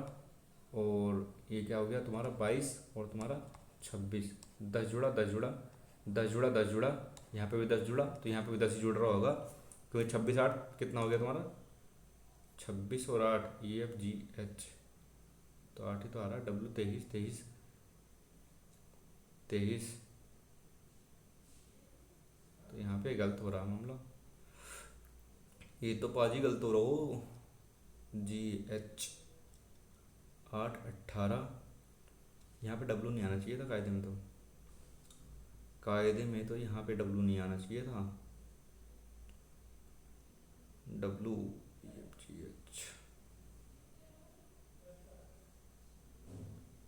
और ये क्या हो गया तुम्हारा 22 और तुम्हारा 26, 10 जुड़ा 10 जुड़ा 10 जुड़ा 10 जुड़ा, यहाँ पे भी 10 जुड़ा तो यहाँ पे भी 10 ही जुड़ रहा होगा, क्योंकि 26 8 कितना हो गया तुम्हारा 26 और 8 ई एफ जी एच, तो 8 ही तो आ रहा है। डब्ल्यू 23 तो यहाँ पे गलत हो रहा है मामला, ये तो पाजी गलत हो रहा हो, जी एच 8 18, यहाँ पे डब्ल्यू नहीं आना चाहिए था कायदे में, तो कायदे में तो यहाँ पे डब्लू नहीं आना चाहिए था, डब्लू जी एच,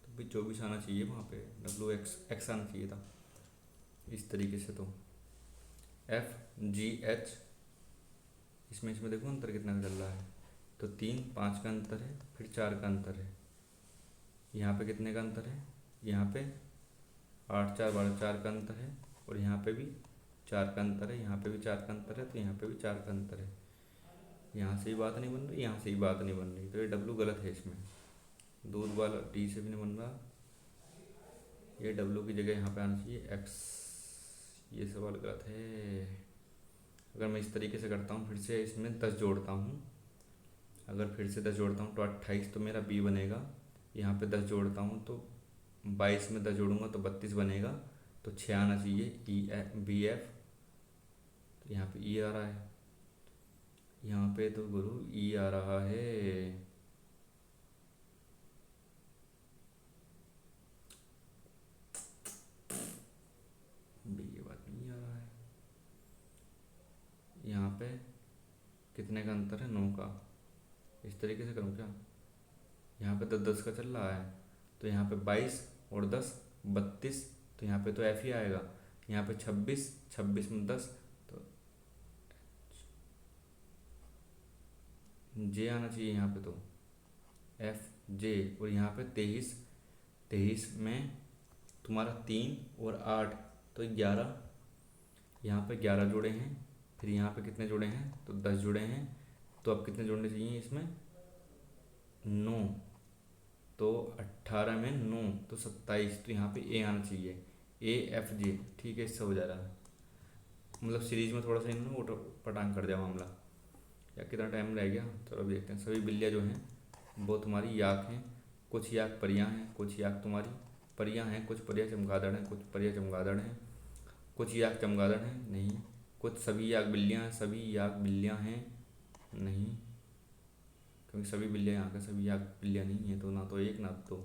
तो भी 24 आना चाहिए वहाँ पे, डब्लू एक्स एक्स आना चाहिए था इस तरीके से। तो एफ जी एच, इसमें इसमें देखो अंतर कितना चल रहा है, तो 3 5 का अंतर है, फिर 4 का अंतर है, यहाँ पे कितने का अंतर है, यहाँ पे 8 4 12 4 का अंतर है, और यहाँ पे भी 4 का अंतर है, यहाँ पे भी 4 का अंतर है, तो यहाँ पे भी 4 का अंतर है। यहाँ से ही बात नहीं बन रही, यहाँ से ही बात नहीं बन रही, तो ये डब्लू गलत है इसमें, दूध वाला डी से भी नहीं बन रहा, ये डब्लू की जगह यहाँ पे आना चाहिए एक्स, ये सवाल गलत है। अगर मैं इस तरीके से करता हूँ, फिर से इसमें 10 जोड़ता हूँ, अगर फिर से 10 जोड़ता हूँ तो 28 तो मेरा बी बनेगा, यहाँ पे 10 जोड़ता हूँ तो 22 में 10 जोड़ूंगा तो 32 बनेगा, तो 6 आना चाहिए ई बी एफ, तो यहाँ पे ई आ रहा है, यहाँ पे तो गुरु ई आ रहा है, बी ये बात नहीं आ रहा है। यहाँ पे कितने का अंतर है, 9 का, इस तरीके से करूँ क्या, यहाँ पे 10 10 का चल रहा है, तो यहाँ पे 22 और 10 32, तो यहाँ पे तो एफ ही आएगा, यहाँ पे 26 26 में 10, तो जे आना चाहिए यहाँ पे, तो एफ जे, और यहाँ पे 23 23 में तुम्हारा 3 और 8 तो 11, यहाँ पे 11 जोड़े हैं, फिर यहाँ पे कितने जोड़े हैं, तो 10 जोड़े हैं, तो अब कितने जोड़ने चाहिए इसमें, 9, तो 18 में 9 तो 27, तो यहाँ पे ए आना चाहिए, ए एफ जे, ठीक है, इससे हो जा रहा है, मतलब सीरीज में थोड़ा सा इन्होंने वो पटांग कर दिया मामला। या कितना टाइम रह गया, चलो अभी देखते हैं। सभी बिल्लियाँ जो हैं वो तुम्हारी याक हैं, कुछ याक परियाँ हैं, कुछ याक तुम्हारी परियाँ हैं, कुछ परियाँ चमगादड़ हैं, कुछ परियाँ चमगादड़ हैं, कुछ याक चमगादड़ हैं नहीं, कुछ सभी याक बिल्लियाँ हैं, सभी याक बिल्लियाँ हैं नहीं, क्योंकि सभी बिल्लियाँ यहाँ का सभी याक बिल्लियाँ नहीं है, तो ना तो एक ना तो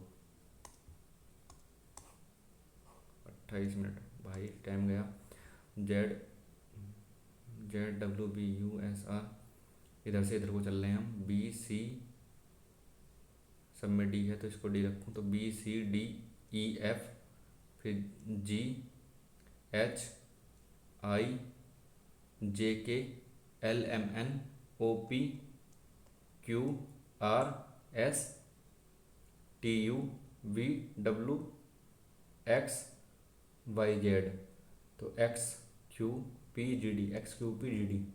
28 मिनट भाई टाइम गया। Z Z W B U S R, इधर से इधर को चल रहे हैं हम, बी सी, सब में डी है तो इसको डी रखूँ, तो B C D E F, फिर G H I J K L M N O P Q R S T U V W X Y Z, तो X Q P G D, X Q P G D.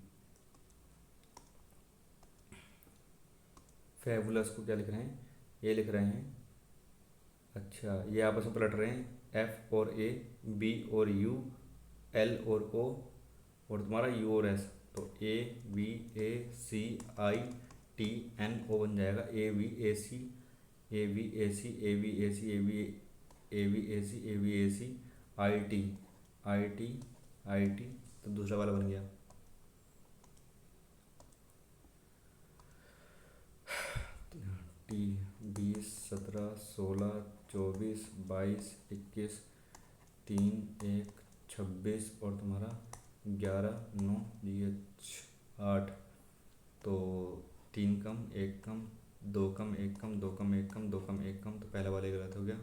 Fabulous को क्या लिख रहे हैं, ये लिख रहे हैं, अच्छा ये आपस में पलट रहे हैं, एफ और ए, बी और यू, एल और ओ, और तुम्हारा यू और एस, तो A B A C I T N O बन जाएगा, A B A C A B A C A B A C A B A B A C A B A C I T I T I T, तो दूसरा वाला बन गया। टी 20 17 16 24 22 21 3 1 26, और तुम्हारा 11 9 जी एच 8, तो 3 कम 1 कम 2 कम 1 कम 2 कम 1 कम 2 कम 1 कम, तो पहला वाला ही गलत हो गया,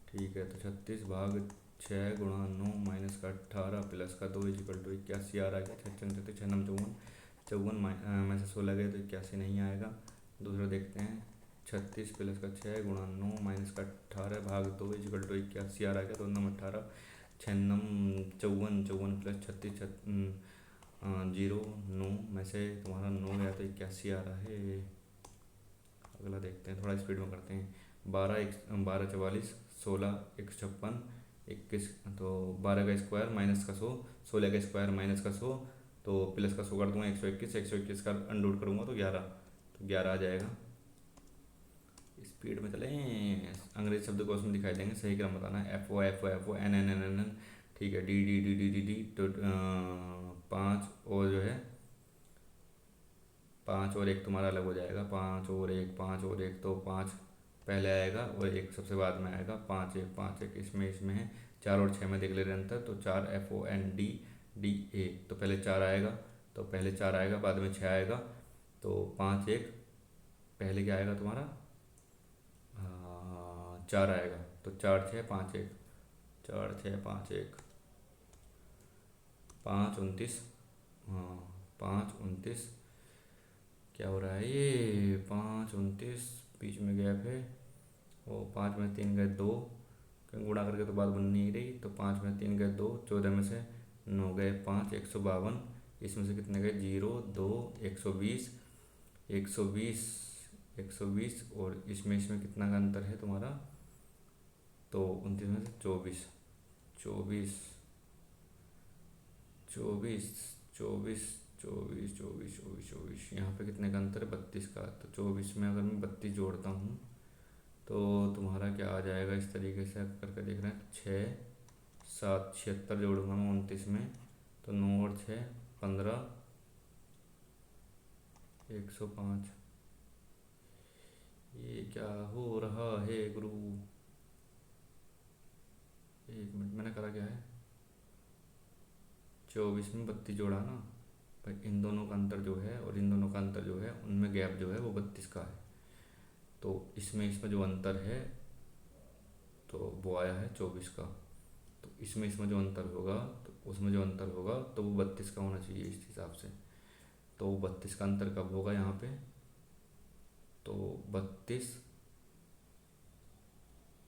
ठीक है। तो 36 भाग 6 गुणा 9 माइनस का 18 प्लस का 2 इजिकल टू 81 आ रहा है, 6 6 नम 54 54 में से 16 गए तो 81 नहीं आएगा। दूसरा देखते हैं, 36 प्लस का 6 गुणा 9 माइनस का 18 भाग 2 इजिकल टू 81 आ रहा है, 2 नम 18 6 नम 54 54 प्लस 36 जीरो 9 में से तुम्हारा 9 गया तो 81 आ रहा है। अगला देखते हैं, थोड़ा स्पीड में करते हैं। 12 44 16 156 21, तो 12 का स्क्वायर माइनस का 100, 16 का स्क्वायर माइनस का 100, तो प्लस का 100 कर दूंगा, 121 का अंडर करूँगा तो 11, तो 11 आ जाएगा। स्पीड में चले, अंग्रेजी शब्द को उसमें दिखाई देंगे, सही क्रम बताना है, F O N N N N N, ठीक है, D D D D D D, तो 5 और जो है 5 और 1 तुम्हारा अलग हो जाएगा, 5 और 1 5 और 1 तो 5 पहले आएगा और एक सबसे बाद में आएगा। 5 1 5 1 इसमें इसमें है। 4 और 6 में देख ले रहे हैं अंतर, तो 4 FOND DA, तो पहले 4 आएगा, तो पहले 4 आएगा, बाद में 6 आएगा, तो 5 1, पहले क्या आएगा तुम्हारा 4 आएगा, तो 4 6 5 1, 4 6 5 1, 5 29, हाँ 5 29, क्या हो रहा है ये 5 29, बीच में गैप है, वो 5 में 3 गए 2, क्योंकि गुणा करके तो बात बन नहीं रही, तो 5 में 3 गए 2, 14 में से 9 गए 5, 152, इसमें से कितने गए 0 2, 120, 120, 120, और इसमें इसमें कितना का अंतर है तुम्हारा, तो 29 में से 24, 24, 24, 24, 24, 24, 24, 24, यहाँ पे कितने का अंतर है 32 का, तो 24 में अगर मैं 32 जोड़ता हूँ तो तुम्हारा क्या आ जाएगा, इस तरीके से करके देख रहे हैं, 6 7 76 जोड़ूंगा मैं 29 में, तो 9 और 6 15, 105। ये क्या हो रहा है गुरु, एक मिनट, मैंने करा क्या है, 24 में 32 जोड़ा ना भाई, इन दोनों का अंतर जो है और इन दोनों का अंतर जो है उनमें गैप जो है वो 32 का है, तो इसमें इसमें जो अंतर है तो वो आया है 24 का, तो इसमें इसमें जो अंतर होगा तो उसमें जो अंतर होगा तो वो 32 का होना चाहिए इस हिसाब से, तो 32 का अंतर कब होगा यहाँ पे, तो 32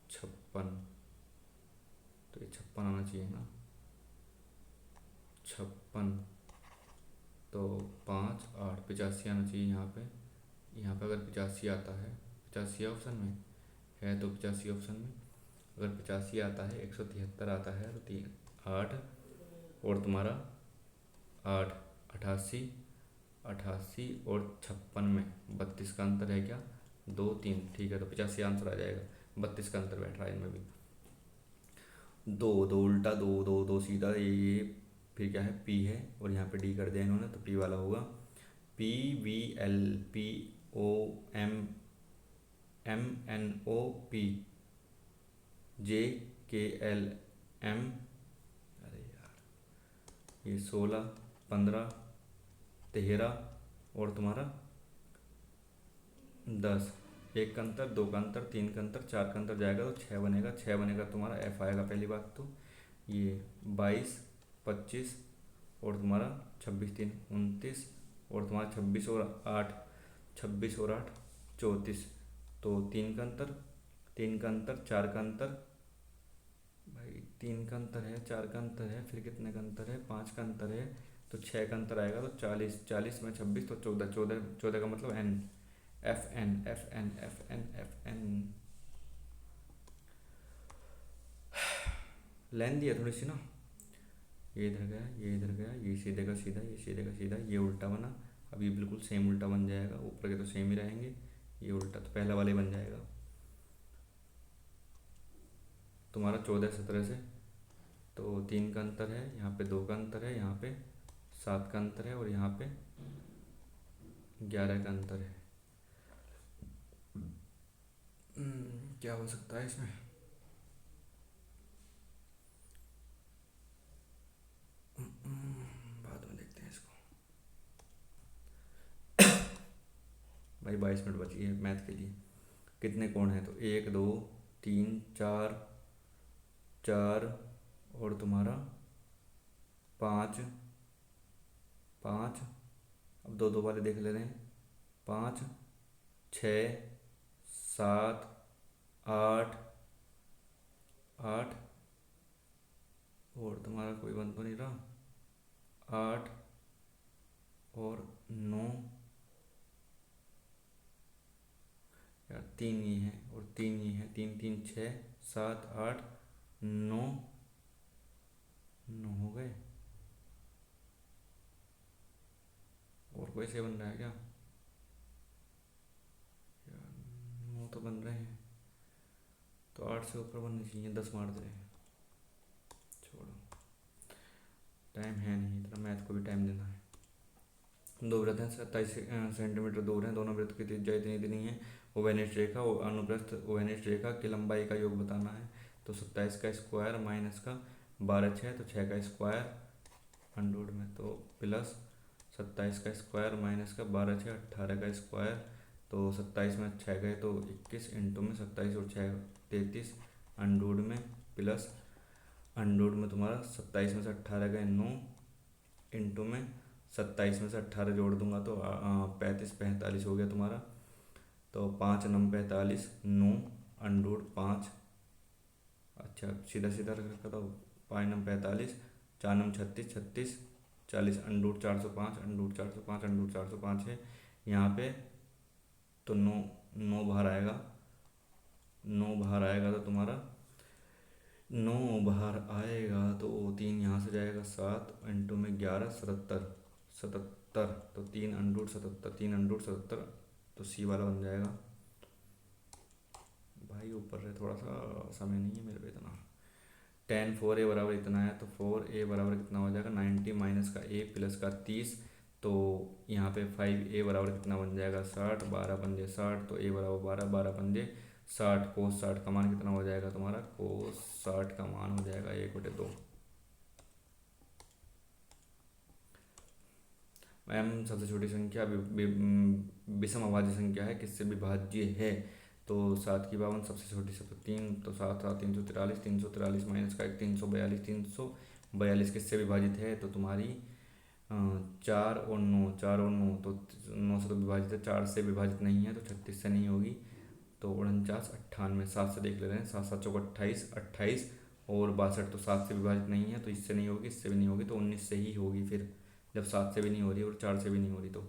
56, तो ये 56 आना चाहिए ना, 56, तो 5 8 85 आना चाहिए यहाँ पे, यहाँ पे अगर 85 आता है, 85 ऑप्शन में है, तो 85 ऑप्शन में अगर 85 आता है, 173 आता है, तो 8 और तुम्हारा 8 88, 88 और 56 में 32 का अंतर है क्या, 2 3, ठीक है, तो 85 आंसर आ जाएगा, 32 का अंतर बैठ रहा है इनमें भी, 2 2 उल्टा, 2 2 2 सीधा, ये फिर क्या है पी है, और यहाँ पे डी कर दिया इन्होंने, तो पी वाला होगा PVL POMMNOP JKLM, अरे यार ये 16 15 13 और तुम्हारा 10, एक का अंतर, 2 का अंतर, 3 का अंतर, 4 का अंतर जाएगा तो 6 बनेगा, 6 बनेगा तुम्हारा F आएगा पहली बात, तो ये 22 25 और तुम्हारा 26 3 29, और तुम्हारा 26 और 8, 26 और 8 34, तो 3 का अंतर, 3 का अंतर, 4 का अंतर, भाई 3 का अंतर है, 4 का अंतर है, फिर कितने का अंतर है, 5 का अंतर है, तो 6 का अंतर आएगा, तो 40, 40 में 26, तो 14, 14, 14 का मतलब N, FN FN FN FN, line दी है थोड़ी सी ना, ये इधर गया, ये इधर गया, ये सीधे का सीधा, ये सीधे का सीधा, ये उल्टा बना, अब ये बिल्कुल सेम उल्टा बन जाएगा, ऊपर के तो सेम ही रहेंगे, ये उल्टा तो पहला वाले बन जाएगा तुम्हारा 14 17 से, तो 3 का अंतर है, यहाँ पे 2 का अंतर है, यहाँ पे 7 का अंतर है, और यहाँ पे 11 का अंतर है। क्या हो सकता है इसमें, बाद में देखते हैं इसको। भाई 22 मिनट बची है मैथ के लिए, कितने कोण हैं, तो 1 2 3 4, 4 और तुम्हारा 5 5, अब 2 2 वाले देख ले रहे हैं, 5 6 7 8 8, और तुम्हारा कोई बन तो नहीं रहा, 8 और 9, यार 3 ये हैं और 3 ये हैं, 3 3 6 7 8 9, 9 हो गए, और कोई से बन रहा है क्या, यार 9 तो बन रहे हैं, तो 8 से ऊपर बनने चाहिए, 10 मार दे रहे हैं, छोड़ो, टाइम है नहीं इतना, मैथ को भी टाइम देना है। 2 वृत्त हैं, 27 सेंटीमीटर दूर हैं, दोनों वृत्त की त्रिज्या इतनी इतनी है, ओवेनिष्ठ रेखा और अनुप्रस्थ ओवेनिष्ठ रेखा की लंबाई का योग बताना है। तो 27 का स्क्वायर माइनस का 12 6 तो 6 का स्क्वायर अंडर में तो प्लस 27 का स्क्वायर माइनस का 12 6 18 का स्क्वायर। तो 27 में 6 गए तो 21 इंटू में 27 और 6 33 अंडर में प्लस अंडर में तुम्हारा 27 में से 18 गए 9 इंटू में 27 में से 18 जोड़ दूंगा तो 35 45 हो गया तुम्हारा। तो 5 9 45 9 अंडर 5। अच्छा सीधा सीधा रख रखा तो 5 9 45 4 9 36 36 40 अंडर 405 अंडर 405 अंडर 405 है यहाँ पे। तो 9 9 बाहर आएगा 9 बाहर आएगा तो तुम्हारा 9 बाहर आएगा तो 3 यहाँ से जाएगा 7 इंटू में 11 77 77 तो 3 अंडर 77 3 अंडर 77 तो सी वाला बन जाएगा। भाई ऊपर है थोड़ा सा समय नहीं है मेरे पे इतना। 10 4a बराबर इतना है तो 4a बराबर कितना हो जाएगा 90 माइनस का a प्लस का 30। तो यहाँ पे 5a बराबर कितना बन जाएगा 60 12 पंजे 60 तो a बराबर 12 12 पंजे 60 कोस 60 का मान कितना हो जाएगा तुम्हारा कोस 60 का मान हो जाएगा 1/2। मैम सबसे छोटी संख्या विषम अभाज्य संख्या है किससे विभाज्य है। तो 7 की 52 सबसे छोटी सब तो 3 तो 7 7 343 343 माइनस का 1 342 342 किससे विभाजित है। तो तुम्हारी 4 और 9 4 और 9 तो 9 से तो विभाजित है 4 से विभाजित नहीं है तो 36 से नहीं होगी। तो 49 98 7 से देख ले रहे हैं 7 7 चौक 28 28 और 62 तो 7 से विभाजित नहीं है तो इससे नहीं होगी इससे भी नहीं होगी तो 19 से ही होगी फिर जब 7 से भी नहीं हो रही और 4 से भी नहीं हो रही। तो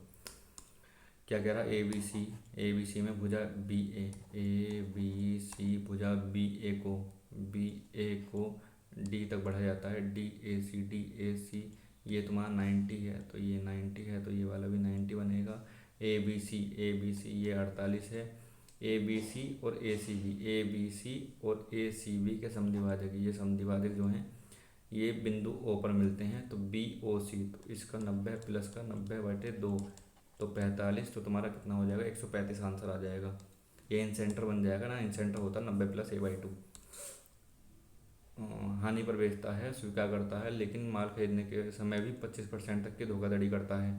क्या कह रहा है ए बी सी में भुजा ए बी सी भुजा बी ए को डी तक बढ़ाया जाता है डी ए सी ये तुम्हारा 90 है तो ये 90 है तो ये वाला भी 90 बनेगा। ए बी सी ये 48 है। ए बी सी और ए बी सी और ए सी बी के समद्विभाजक ये समद्विभाजक जो हैं ये बिंदु ओ पर मिलते हैं तो बी ओ सी तो इसका 90 प्लस का 90/2 तो 45 तो तुम्हारा कितना हो जाएगा 135 आंसर आ जाएगा। ये इन सेंटर बन जाएगा ना इन सेंटर होता है 90 प्लस a/2। हानि पर बेचता है स्वीकार करता है लेकिन माल खरीदने के समय भी 25% तक की धोखाधड़ी करता है।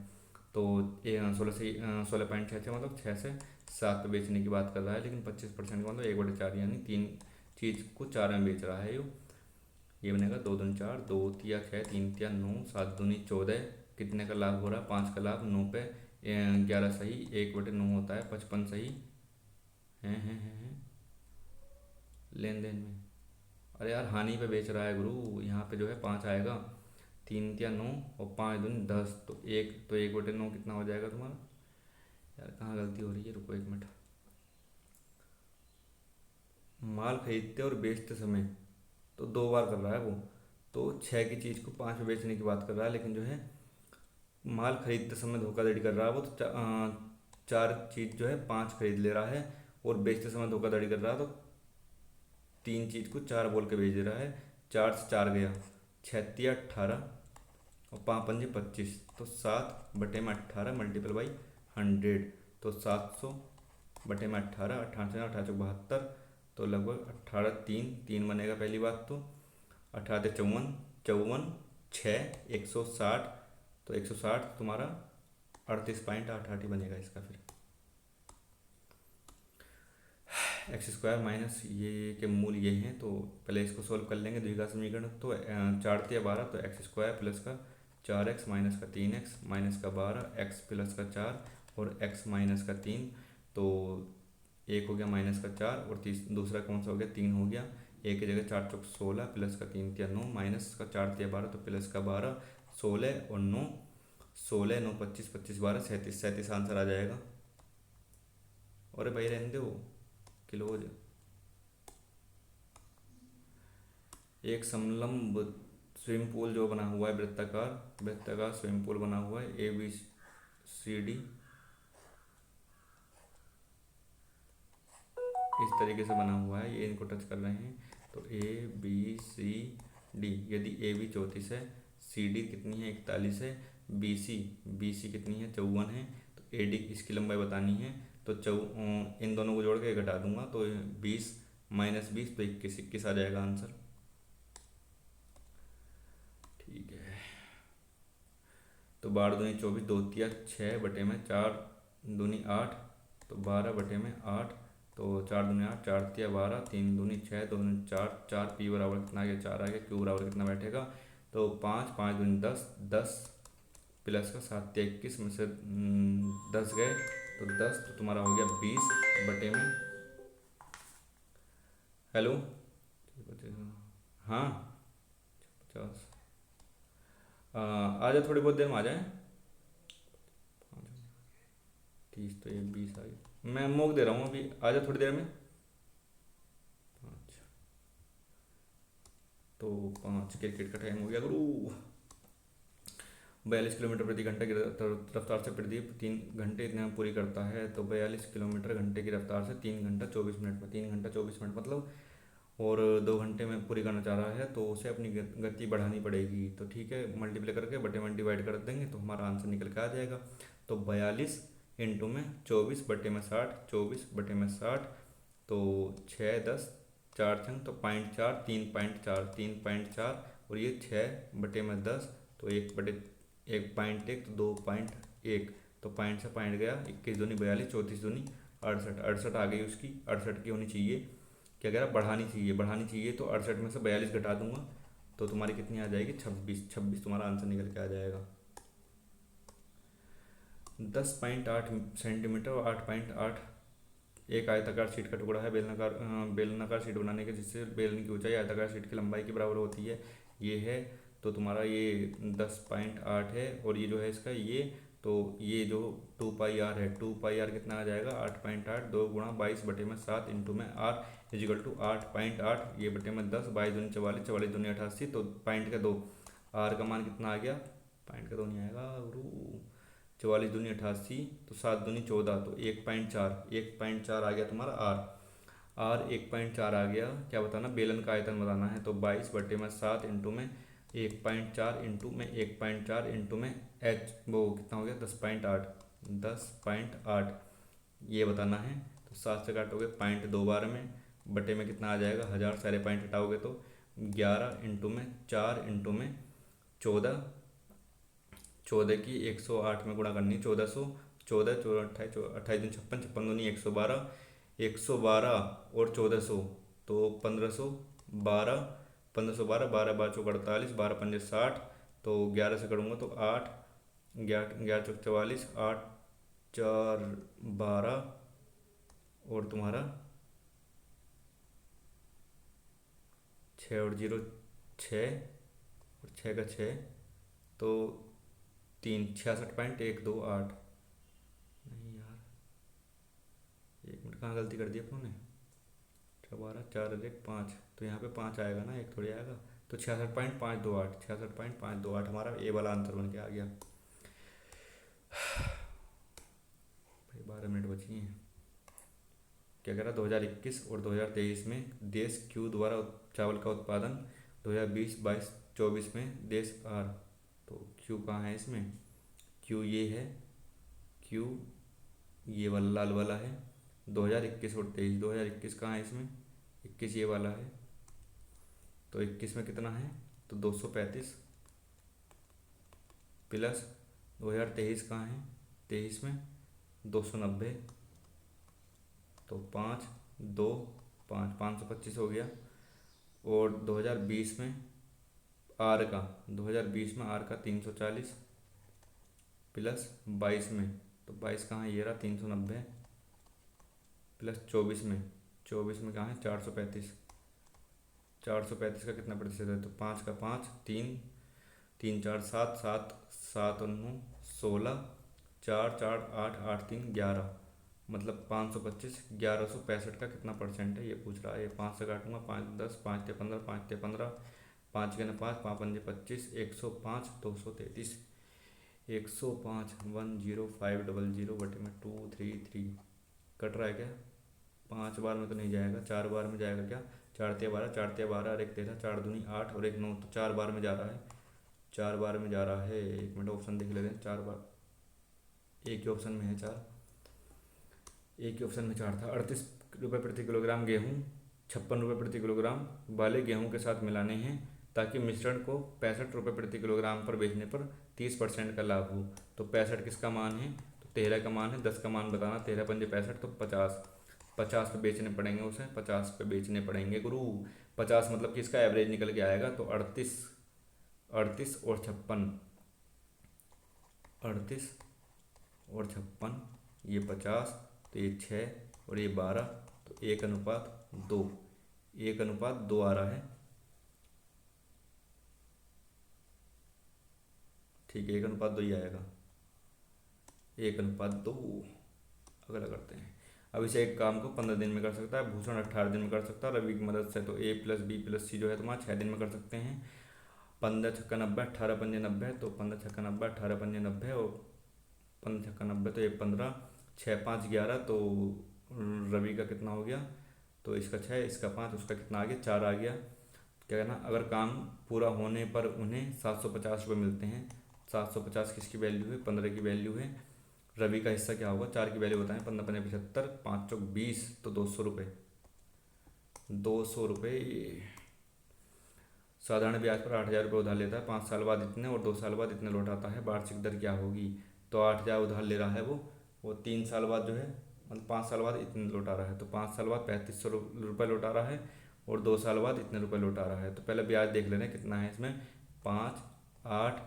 तो 16.6 मतलब 6 से 7 पे बेचने की बात कर रहा है लेकिन 25% का मतलब 1/4 यानी 3 चीज़ को 4 में बेच रहा है ये बनेगा 2 दूनी 4 2 तिया 6 3 तिया 9 7 दूनी 14 कितने का लाभ हो रहा है 5 का लाभ 9 पे 11 सही 1/9 होता है 55 सही है लेन देन में। अरे यार हानि पे बेच रहा है गुरु यहाँ पे जो है 5 आएगा 3 तिया 9 और 5 दूनी 10 तो 1/9 कितना हो जाएगा तुम्हारा। यार कहाँ गलती हो रही है रुको 1 मिनट। माल खरीदते और बेचते समय तो 2 बार कर रहा है वो तो 6 की चीज़ को 5 में बेचने की बात कर रहा है लेकिन जो है माल खरीदते समय धोखाधड़ी कर रहा है वो तो 4 चीज़ जो है 5 खरीद ले रहा है और बेचते समय धोखाधड़ी कर रहा है तो 3 चीज़ को 4 बोल के बेच दे रहा है। 4 से 4 गया 6 तिया 18 और 5 पंजे 25 तो 7/18 मल्टीपल बाई 100 तो 700 बटे में 18 18 18 72 तो लगभग 18 3 बनेगा पहली बात तो 18 54 54 6 160 तो 160 तुम्हारा 38.88 बनेगा इसका। फिर एक्स स्क्वायर माइनस ये के मूल ये हैं तो पहले इसको सोल्व कर लेंगे द्विघात समीकरण। तो 4 तिया 12 तो एक्स स्क्वायर प्लस का 4x माइनस का 3x माइनस का 12 x प्लस का 4 और x माइनस का 3 तो एक हो गया माइनस का 4 और दूसरा कौन सा हो गया 3 हो गया। एक की जगह 4 चौक 16 प्लस का 3 तिया 9 माइनस का 4 तिया 12 तो प्लस का 12 16 और 9 16 9 25 25 12 37 37 आंसर आ जाएगा। और भाई रहने दो क्लोज। एक समलंब स्विमिंग पूल जो बना हुआ है वृत्ताकार स्विमिंग पूल बना हुआ है ABCD इस तरीके से बना हुआ है ये इनको टच कर रहे हैं तो ABCD यदि AB 34 है CD कितनी है 41 है BC कितनी है 54 है तो AD इसकी लंबाई बतानी है तो इन दोनों को जोड़ के घटा दूंगा तो 20 माइनस 20 तो 21, 21 आ जाएगा आंसर। ठीक है, तो 12×2 = 24, 2×6 = 4, 2×8 तो 12/8, तो 4×2 = 8, 4×3 = 12, 3×2 = 6, 2×4 4, पी बराबर कितना आ गया 4 आ गया, क्यू बराबर कितना बैठेगा तो 5, 5×2 = 10, 10 प्लस का 7×3 = 21 में से 10 गए तो 10, तो तुम्हारा हो गया 20/। हेलो, हाँ 50, आ जाए थोड़ी बहुत देर में आ जाए। 30 तो ये 20 आ गया, मैं मोक दे रहा हूँ अभी, आ जाए थोड़ी देर में। 5 तो 5, क्रिकेट का टाइम हो गया गुरु। 42 किलोमीटर प्रति घंटे की रफ्तार से प्रदीप 3 घंटे इतने में पूरी करता है, तो 42 किलोमीटर घंटे की रफ्तार से 3 घंटा 24 मिनट में, 3 घंटा 24 मिनट मतलब, और 2 घंटे में पूरी करना चाह रहा है, तो उसे अपनी गति बढ़ानी पड़ेगी। तो ठीक है, मल्टीप्लाई करके बटे में डिवाइड कर देंगे तो हमारा आंसर निकल के आ जाएगा। तो 42 इंटू में 24/60, 24/60, तो 6, 10, 4 छंग तो 0.4, 3.4, 3.4, और ये 6/10 तो 1/1 तो 2.1, तो पॉइंट से पॉइंट गया, 21×2 = 42, 34×2 = 68, 68 आ गई उसकी, 68 की होनी चाहिए। क्या कह रहा, बढ़ानी चाहिए तो 68 में से 42 घटा दूंगा तो तुम्हारी कितनी आ जाएगी 26, 26 तुम्हारा आंसर निकल के आ जाएगा। 10.8 सेंटीमीटर और 8.8 एक आयताकार शीट का टुकड़ा है। बेलनाकार शीट बनाने के जिससे बेलन की ऊंचाई आयताकार शीट की लंबाई के बराबर होती है, ये है। तो तुम्हारा ये 10.8 है, और ये जो है इसका ये, तो ये जो 2πr है, 2πr कितना आ जाएगा 8.8, 2×22/7 इंटू में r = 8.8, ये बटे में 10, 22×2 = 44, 44×2 = 88, तो पॉइंट का 2, r का मान कितना आ गया, पॉइंट का 2 नहीं आएगा गुरु, 44×2 = 88, तो 7×2 = 14, तो 1.4, 1.4 आ गया तुम्हारा r 1.4 आ गया। क्या बताना, बेलन का आयतन बताना है, तो 22/7 इंटू में 1.4 इंटू में 1.4 इंटू में h वो कितना हो गया 10.8, 10.8 ये बताना है। तो 7 से काटोगे 0.2 बार में, बटे में कितना आ जाएगा 1000, सारे पॉइंट हटाओगे तो 11 इंटू में 4 इंटू में 14, 14 की 108 में गुणा करनी, 1400, 14, 28, 28 दिन 56, 56 दूनी 112, 112 और 1400 तो 1512, 1512, 12 बार चौक 48, 12 पंजे 60, तो 11 से करूँगा तो 8, 11 चौक 44, 8 4 12, और तुम्हारा 6 और 0 6, और 6 का 6 तो 3, 66.128, नहीं यार 1 मिनट, कहाँ गलती कर दी अपनों ने, 12 4 और 1 5, तो यहाँ पे 5 आएगा ना, एक थोड़ी आएगा, तो 66.528, 66.528 हमारा ए वाला आंसर बन के आ गया। भाई 12 मिनट बची हैं। क्या कह रहा, 2021 और 2023 में देश क्यू द्वारा चावल का उत्पादन 2020-22-24 में देश आर, तो क्यू कहाँ है इसमें, क्यू ये है, क्यू ये वाला लाल वाला है, 2021 और 23, 2021 कहाँ है इसमें, 21 ये वाला है, तो 21 में कितना है तो 235, प्लस 2023 कहाँ है, 23 में 290, तो 5 2 5, 525 हो गया। और 2020 में आर का, 2020 में आर का 340, प्लस 22 में, तो 22 कहाँ है ये रहा 390, प्लस 24 में कहाँ है 435, 435 का कितना प्रतिशत है, तो 5 का 5, 3 3 4 7 7 7 और 9 16, 4 4 8 8 3 11, मतलब 525, 1165 का कितना परसेंट है ये पूछ रहा है। ये 5 से काटूंगा, 5 10, 5 ते 15, 5 ते 15, 5 के 5, 5 पंजे 25, 105, 233, 105 10500 बटे में 233, कट रहा है क्या, 5 बार में तो नहीं जाएगा, 4 बार में जाएगा क्या, 4 ते 12, 4 ते 12 और 1 13, 4 दूनी 8 और 1 9, तो 4 बार में जा रहा है, 4 बार में जा रहा है। 1 मिनट ऑप्शन देख लेते हैं, 4 बार एक ही ऑप्शन में है 4, एक ही ऑप्शन में 4 था। 38 रुपये प्रति किलोग्राम गेहूँ 56 रुपये प्रति किलोग्राम वाले गेहूँ के साथ मिलाने हैं ताकि मिश्रण को 65 रुपये प्रति किलोग्राम पर बेचने पर 30% का लाभ हो। तो 65 किसका मान है? तो 13 का मान है। 10 का मान बताना। 13 पंजे 65 तो 50। 50 पे बेचने पड़ेंगे उसे। 50 पे बेचने पड़ेंगे गुरु। 50 मतलब कि इसका एवरेज निकल के आएगा। तो 38 38 और 56, 38 और 56, ये 50, तो ये 6 और ये 12, तो 1:2। 1:2 आ रहा है। ठीक है, 1:2 ही आएगा। 1:2 अगला करते हैं। अब इसे एक काम को 15 दिन में कर सकता है भूषण, 18 दिन में कर सकता है रवि की मदद से। तो A+B+C जो है तुम्हारा 6 दिन में कर सकते हैं। 15 छक्का 90, 18 पंजे 90, तो 15 छक्का 90, 18 पंजे 90 और 15 छक्का 90, तो ये 15, 6 5 11, तो रवि का कितना हो गया? तो इसका 6, इसका 5, उसका कितना आ गया? 4 आ गया। क्या कहना, अगर काम पूरा होने पर उन्हें 750 रुपये मिलते हैं। 750 किसकी वैल्यू है? 15 की वैल्यू है। रवि का हिस्सा क्या होगा? 4 की वैल्यू बताएं। 15 पंजे 75, 5 चौक 20, तो 200 रुपये। 200 रुपये। साधारण ब्याज पर 8,000 रुपये उधार लेता है। 5 साल बाद इतने और 2 साल बाद इतने लौटाता है। वार्षिक दर क्या होगी? तो 8,000 उधार ले रहा है वो 3 साल बाद जो है, मतलब 5 साल बाद इतने लौटा रहा है। तो 5 साल बाद 3500 रुपये लौटा रहा है और 2 साल बाद इतने रुपये लौटा रहा है। तो पहले ब्याज देख लेना कितना है इसमें। 5 8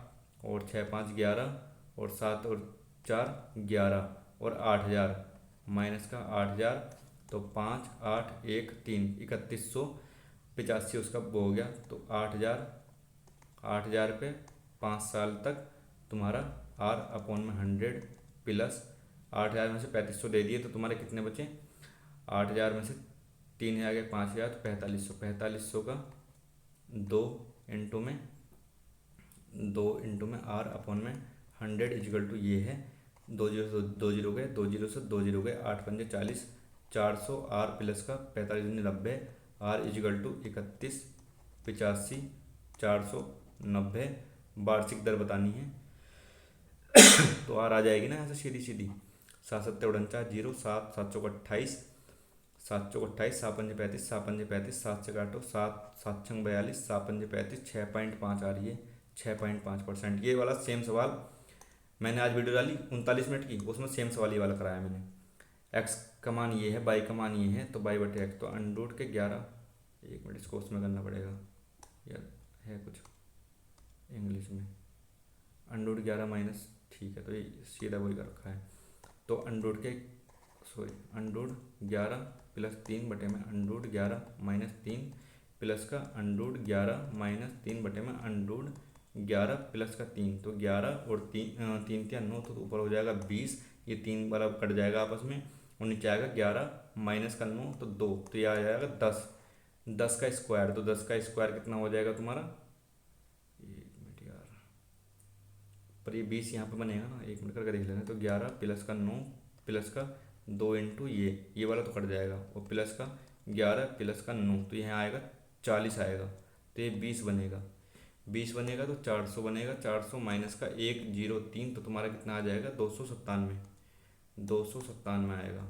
और 6 5 11 और 7 और 4 11 और 8,000 माइनस का 8,000, तो 5 8 1 3 3185 उसका वो हो गया। तो 8,000 रुपये 5 साल तक तुम्हारा R/100 प्लस 8,000 में से 3500 दे दिए, तो तुम्हारे कितने बचे? 8,000 में से 3,000 गए 5,000, तो 4500। 4500 का 2 इंटू में 2 R/100 इजिकल टू ये है 2 जीरो से 2 जीरो गए, 2 जीरो से 2 जीरो गए, 8 पंजे 40, 400 R प्लस का 45 90, R इजिकल टू 3185, 490। वार्षिक दर बतानी है तो आर आ जाएगी ना ऐसे सीधी सीधी। 7 7 49 0, 7 7 चौक 28, 7 चौक 28, 7 पंजे 35, 7 पंजे 35, 7 से काटो 7 7 छंग 42, 7 पंजे 35, 6.5 आ रही है। 6.5%। ये वाला सेम सवाल मैंने आज वीडियो डाली 39 मिनट की, उसमें सेम सवाल ये वाला कराया मैंने। एक्स का मान ये है, बाई का मान ये है, तो बाई बटे एक्स, तो अंडरूट के 11। 1 मिनट, इसको उसमें करना पड़ेगा यार, है कुछ इंग्लिश में। अंडरूट 11 माइनस, ठीक है, तो ये सीधा वही कर रखा है। तो अंडरूट 11 प्लस 3 बटे में अंडरूट 11 माइनस 3 प्लस का अंडरूट 11 माइनस 3 बटे में अंडरूट 11 प्लस का 3, तो 11 और 3 3 3 9, तो ऊपर हो जाएगा 20। ये 3 वाला कट जाएगा आपस में और नीचे आएगा 11 माइनस का 9, तो 2, तो ये आ जाएगा 10। 10 का स्क्वायर, तो 10 का स्क्वायर कितना हो जाएगा तुम्हारा? 1 मिनट यार, पर ये 20 यहाँ पे बनेगा ना, 1 मिनट करके देख लेना। तो 11 प्लस का 9 प्लस का 2 इंटू ये वाला तो कट जाएगा, और प्लस का 11 प्लस का 9, तो यहाँ आएगा 40 आएगा। तो ये 20 बनेगा। 20 बनेगा तो 400 बनेगा। 400 माइनस का 103, तो तुम्हारा कितना आ जाएगा? 297। 297 आएगा।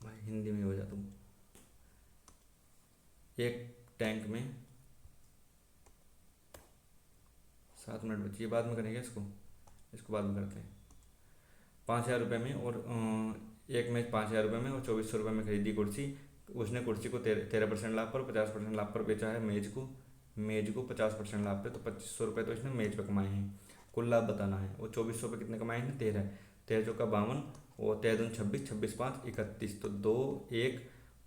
भाई हिंदी में हो जा तुम। एक टैंक में 7 मिनट बची है, बाद में करेंगे इसको बाद में करते हैं। 5,000 रुपये में और एक मैच 5,000 रुपये में और 2400 रुपये में खरीदी कुर्सी। उसने कुर्सी को 13% लाभ पर 50% लाभ पर बेचा है मेज को 50% लाभ पे, तो 2500 रुपये तो इसने मेज पे कमाए हैं। कुल लाभ बताना है। और 2400 पे कितने कमाए हैं? 13। 13 चौका 52 और 13 दूनी 26, 26 5 31, तो 2 1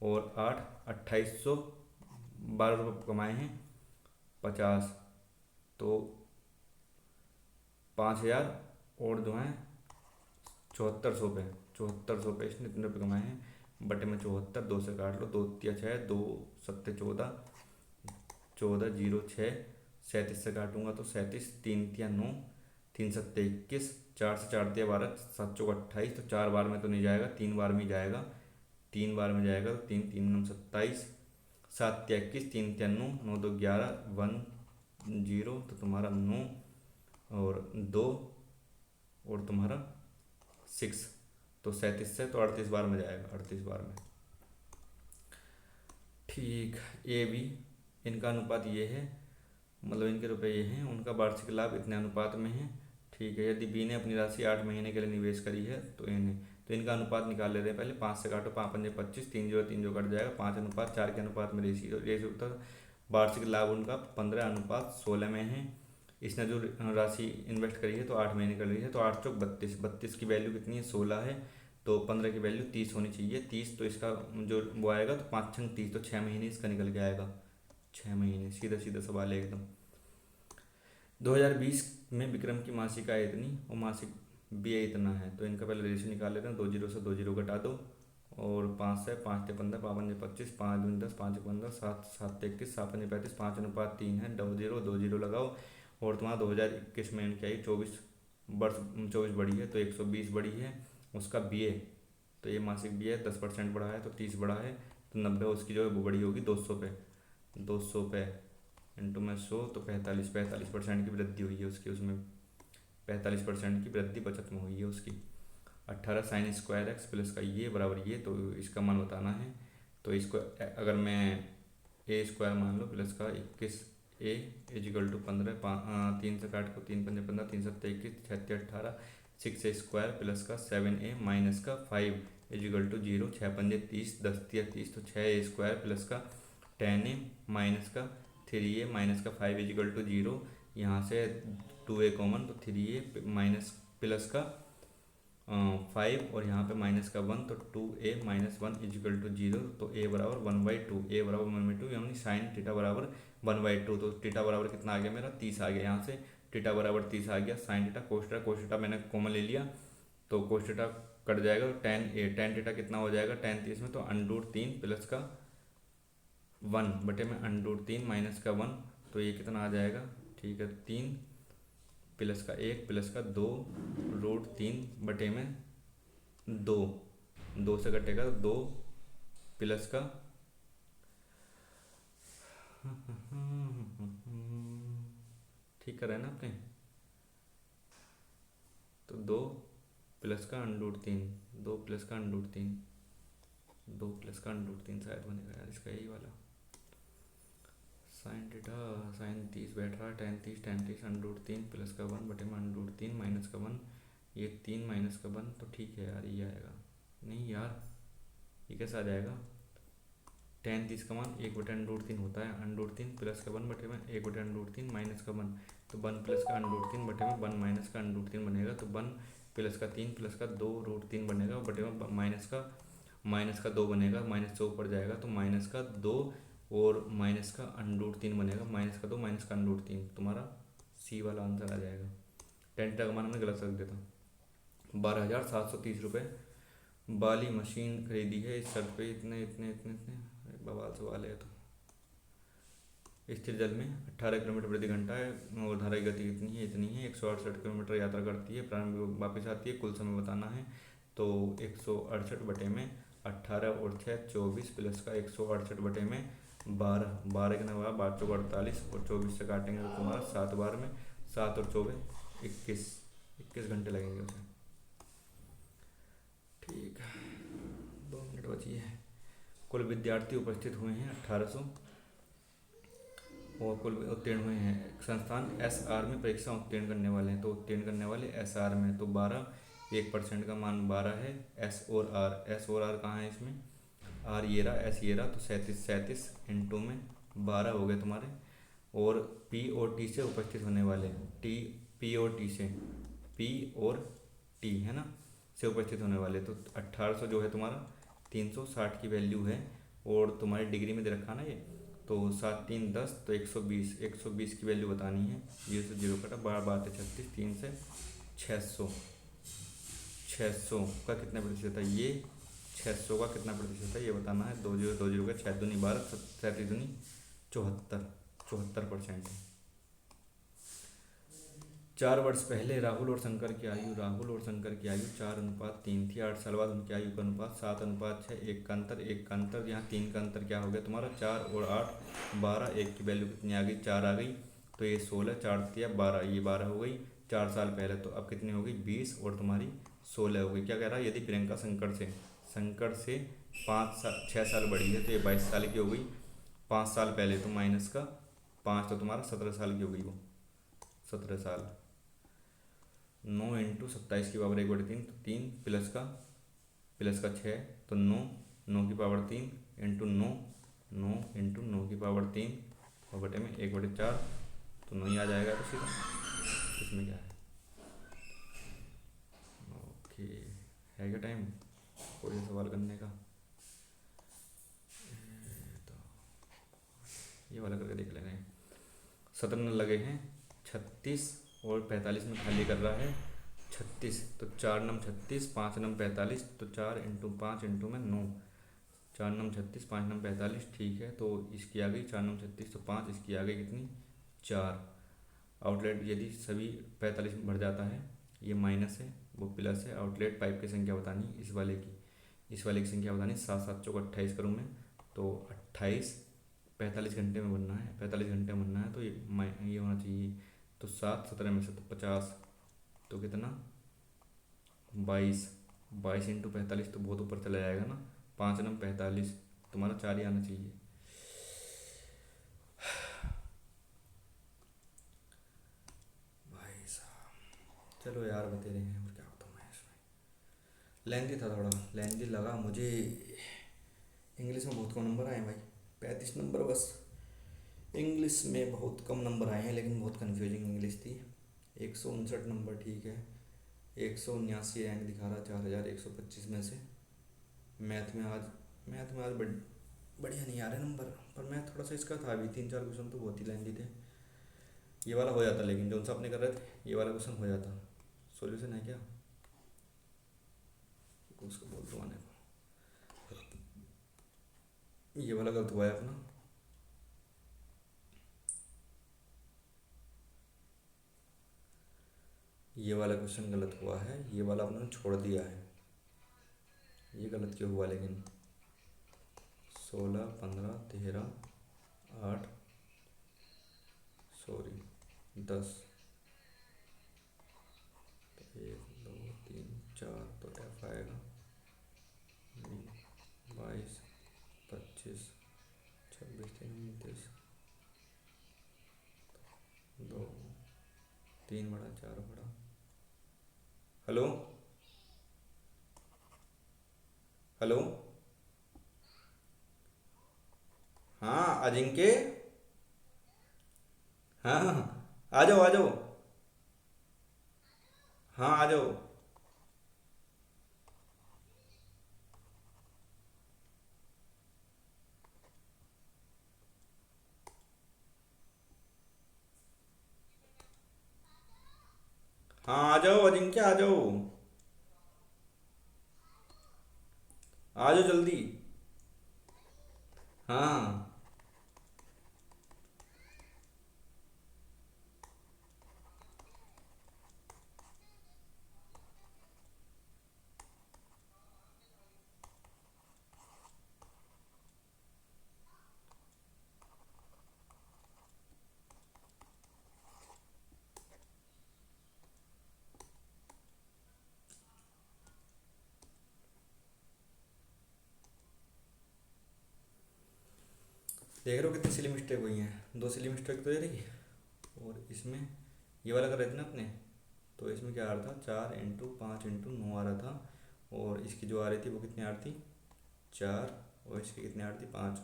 और 8 2812 रुपये कमाए हैं 50। तो 5,000 और जो हैं 7400 पे, 7400 पे इसने इतने रुपये कमाए हैं। बटे में 74, 2 से काट लो, 2 तिया 6, 2 सत्ते 14, 14 0 6, 37 से काटूंगा तो 37, 3 तिया 9, 3 सत्ते 21, 4 से 4 तिया 12, 7 चौक 28, तो 4 बार में तो नहीं जाएगा, 3 बार में जाएगा। 3 बार में जाएगा तो 3 3 9 27, 7 तिया 21, 3 तिया 9, 9 2 11, 1 0, तो तुम्हारा 9 और 2 और तुम्हारा 6। तो 37 से तो 38 बार में जाएगा, 38 बार में। ठीक, ए बी इनका अनुपात ये है, मतलब इनके रुपए ये हैं, उनका वार्षिक लाभ इतने अनुपात में है। ठीक है, यदि बी ने अपनी राशि 8 महीने के लिए निवेश करी है तो इन्हें, तो इनका अनुपात निकाल लेते हैं पहले। 5 से काटो, 5 पंजे 25, 3 जो 3 जो कट जाएगा, 5:4 के अनुपात में रेशियो उत्तर। वार्षिक लाभ उनका 15:16 में है। इसने जो राशि इन्वेस्ट करी है तो 8 महीने कर ली है, तो 8 चौक 32, 32 की वैल्यू कितनी है 16 है, तो 15 की वैल्यू 30 होनी चाहिए। 30 तो इसका जो वो आएगा तो 5 छंग 30, तो 6 महीने इसका निकल के आएगा, 6 महीने। सीधा सीधा सवाल है एकदम। 2020 में विक्रम की मासिक आय इतनी और मासिक व्यय इतना है, तो इनका पहले रेशियो निकाल लेते हैं। 2 जीरो से 2 जीरो घटा दो, और 5 से 5 × 15, 5 × 25, 5 × 10, 5 × 15, 7 7 31, 7 × 35, 5:3 है। 2 जीरो लगाओ, और तुम्हारा 2021 में इनकी आई 24 वर्ष, 24 बढ़ी है तो 120 बढ़ी है। उसका व्यय, तो ये मासिक व्यय 10% बढ़ा है तो 30 बढ़ा है, तो 90 उसकी जो है वो बड़ी होगी 200 पे। 200 पे इंटू में 100 तो 45% की वृद्धि हुई है उसकी, उसमें 45% की वृद्धि बचत में हुई है उसकी। 18 sin स्क्वायर एक्स प्लस का ये बराबर ये, तो इसका मान बताना है। तो इसको अगर मैं ए स्क्वायर मान लो प्लस का 21 ए इजिकल टू 15, 3 से काट को 3 पंजे 15, 3 सत्ते 21, 6 18, 6 स्क्वायर प्लस का 7a माइनस का 5 इजिकल टू 0, 6 पंजे 30, 10 30, तो 6a स्क्वायर प्लस का 10a माइनस का 3a माइनस का 5 इजिकल टू 0। यहाँ से 2a कॉमन, तो 3a माइनस प्लस का 5, और यहाँ पे माइनस का 1, तो 2a माइनस 1 इजिकल टू 0, तो a बराबर 1/2, a बराबर 1/2, यानी साइन थीटा बराबर 1/2। तो थीटा बराबर कितना आ गया मेरा 30 आ गया, यहाँ से थीटा बराबर 30 आ गया। साइन थीटा कोस थीटा मैंने कॉमन ले लिया, तो कोस थीटा कट जाएगा, तो टेन थीटा कितना हो जाएगा टेन 30 में, तो √3 प्लस का 1 बटे में √3 माइनस का 1, तो ये कितना आ जाएगा। ठीक है, 3 प्लस का 1 प्लस का 2 √3 बटे में 2, 2 से कटेगा तो 2 प्लस का ठीक कर रहे हैं ना आपने, तो 2 प्लस का √3, 2 प्लस का √3, 2 प्लस का √3 शायद बनेगा यार इसका, यही वाला। साइन थीटा साइन 30 बैठ रहा है, टेन 30 √3 प्लस का 1 बटे में √3 माइनस का 1, ये 3 माइनस का 1, तो ठीक है यार, ये आएगा। नहीं यार, ये कैसा आ जाएगा, टेन 30 का मान 1 बटे √3 होता है, √3 प्लस का 1 बटे में 1 बटे √3 माइनस का 1, तो 1 प्लस का √3 बटे में 1 माइनस का √3 बनेगा, तो 1 प्लस का 3 प्लस का 2 √3 बनेगा, बटे में माइनस का 2 बनेगा, माइनस से ऊपर जाएगा तो माइनस का 2 और माइनस का √3 बनेगा, माइनस का 2 माइनस का √3, तुम्हारा सी वाला आंसर आ जाएगा। टेन थीटा का मान हमने गलत रख देता। 12,730 रुपये वाली मशीन खरीदी है, इस शर्त पे इतने इतने इतने इतने बवाल सवाल है। तो स्थिर जल में 18 किलोमीटर प्रति घंटा है, और धारा की गति कितनी है, इतनी है। 168 किलोमीटर यात्रा करती है, प्रारंभ वापस आती है, कुल समय बताना है। तो 168 बटे में 18 और 6 24 प्लस का 168 बटे में 12, 12 कितना हुआ 12 चौक 48, और 24 से काटेंगे तो तुम्हारा 7 बार में 7 और 24 21 घंटे लगेंगे उसे। ठीक है, 2 मिनट बची है। कुल विद्यार्थी उपस्थित हुए हैं 1800, और कुल उत्तीर्ण हुए हैं। संस्थान SR में परीक्षा उत्तीर्ण करने वाले हैं, तो उत्तीर्ण करने वाले SR में, तो 12, 1% का मान 12 है। S और R कहाँ है इसमें, R ये रहा, S ये रहा, तो 37 इंटू में 12 हो गए तुम्हारे। और P और T से उपस्थित होने वाले, P और T से, P और T है ना, से उपस्थित होने वाले, तो 1800 जो है तुम्हारा 360 की वैल्यू है, और तुम्हारी डिग्री में दे रखा ना ये, तो 7 3 10, तो 120 की वैल्यू बतानी है। 0 से 0 कटा, 12 12 36, 3 से 600 का कितना प्रतिशत है, ये 600 का कितना प्रतिशत है ये बताना है। 2 0 2 0 का 6 दूनी 12, 37 दूनी 74% है। 4 वर्ष पहले राहुल और शंकर की आयु 4:3 थी। 8 साल बाद उनकी आयु का अनुपात 7:6, 1 का अंतर, यहाँ 3 का अंतर क्या हो गया तुम्हारा 4 और 8 12, 1 की वैल्यू कितनी आ गई 4 आ गई, तो ये 16, 4 दिया 12, ये 12 हो गई। 4 साल पहले, तो अब कितनी हो गई 20, और तुम्हारी 16 हो गई। क्या कह रहा है, यदि प्रियंका शंकर से 5 साल 6 साल बड़ी है तो ये 22 साल की हो गई। 5 साल पहले तो माइनस का 5 तो तुम्हारा 17 साल की हो गई वो, 17 साल। 9 × 27 की पावर 1/3 तो 3 प्लस का 6 तो 9, 9 की पावर 3 इंटू 9, 9 × 9 की पावर 3 और बटे में 1/4 तो 9 ही आ जाएगा। तो सीधा इसमें क्या है। ओके, है क्या टाइम कोई सवाल करने का? तो ये वाला करके देख ले रहे हैं। 17 लगे हैं, 36 और 45 में खाली कर रहा है 36, तो 4 × 9 = 36, 5 × 9 = 45 तो 4 × 5 × 9, 4 × 9 = 36, 5 × 9 = 45। ठीक है, तो इसकी आ गई 4 × 9 = 36 तो 5, इसकी आ गई कितनी 4। आउटलेट यदि सभी 45 में भर जाता है, ये माइनस है वो प्लस है। आउटलेट पाइप की संख्या बतानी, इस वाले की संख्या बतानी। 7 7 चौक 28 करूँ मैं तो 28, 45 घंटे में बनना है, 45 घंटे में बनना है तो ये होना चाहिए। तो 7 17 में से तो 50 तो कितना 22, 22 × 45 तो बहुत ऊपर चला जाएगा ना। 5 × 9 = 45, तुम्हारा 4 ही आना चाहिए। भाई साहब चलो यार, बते रहे हैं और क्या बताऊँ मैं इसमें। लेंथी था थोड़ा, लेंथी लगा मुझे। इंग्लिश में बहुत कम नंबर आए भाई, 35 नंबर बस। इंग्लिश में बहुत कम नंबर आए हैं, लेकिन बहुत कन्फ्यूजिंग इंग्लिश थी। 159 नंबर ठीक है, 179 रैंक दिखा रहा 4125 में से। मैथ में आज बढ़िया नहीं आ रहे नंबर, पर मैथ थोड़ा सा इसका था भी, 3 4 क्वेश्चन तो बहुत ही लेंदी थे। ये वाला हो जाता, लेकिन जो सा अपने कर रहे थे ये वाला क्वेश्चन हो जाता। सॉल्यूशन है क्या, उसको बोल दो आने को। ये वाला गलत हुआ है अपना। ये वाला क्वेश्चन गलत हुआ है, ये वाला अपने छोड़ दिया है। ये गलत क्यों हुआ लेकिन, 16 15 13 8 सॉरी 10 तो 1 2 3 4 तो एफ आएगा। 22 25 26 29 2 3 बड़ा 4 बड़ा। हेलो हेलो, हाँ अजिंक्य, हाँ आ जाओ आ जाओ, हाँ आ जाओ। हाँ आ जाओ अजिंक्य, आ जाओ, आ जाओ जल्दी। हाँ देख रहे हो कितनी सिली मिस्टेक हुई हैं, 2 सिली मिस्टेक तो ये रही। और इसमें ये वाला कर रहे थे ना अपने, तो इसमें क्या आ रहा था 4 × 5 × 9 आ रहा था। और इसकी जो आ रही थी वो कितनी आ रही थी 4, और इसकी कितनी आ रही थी 5।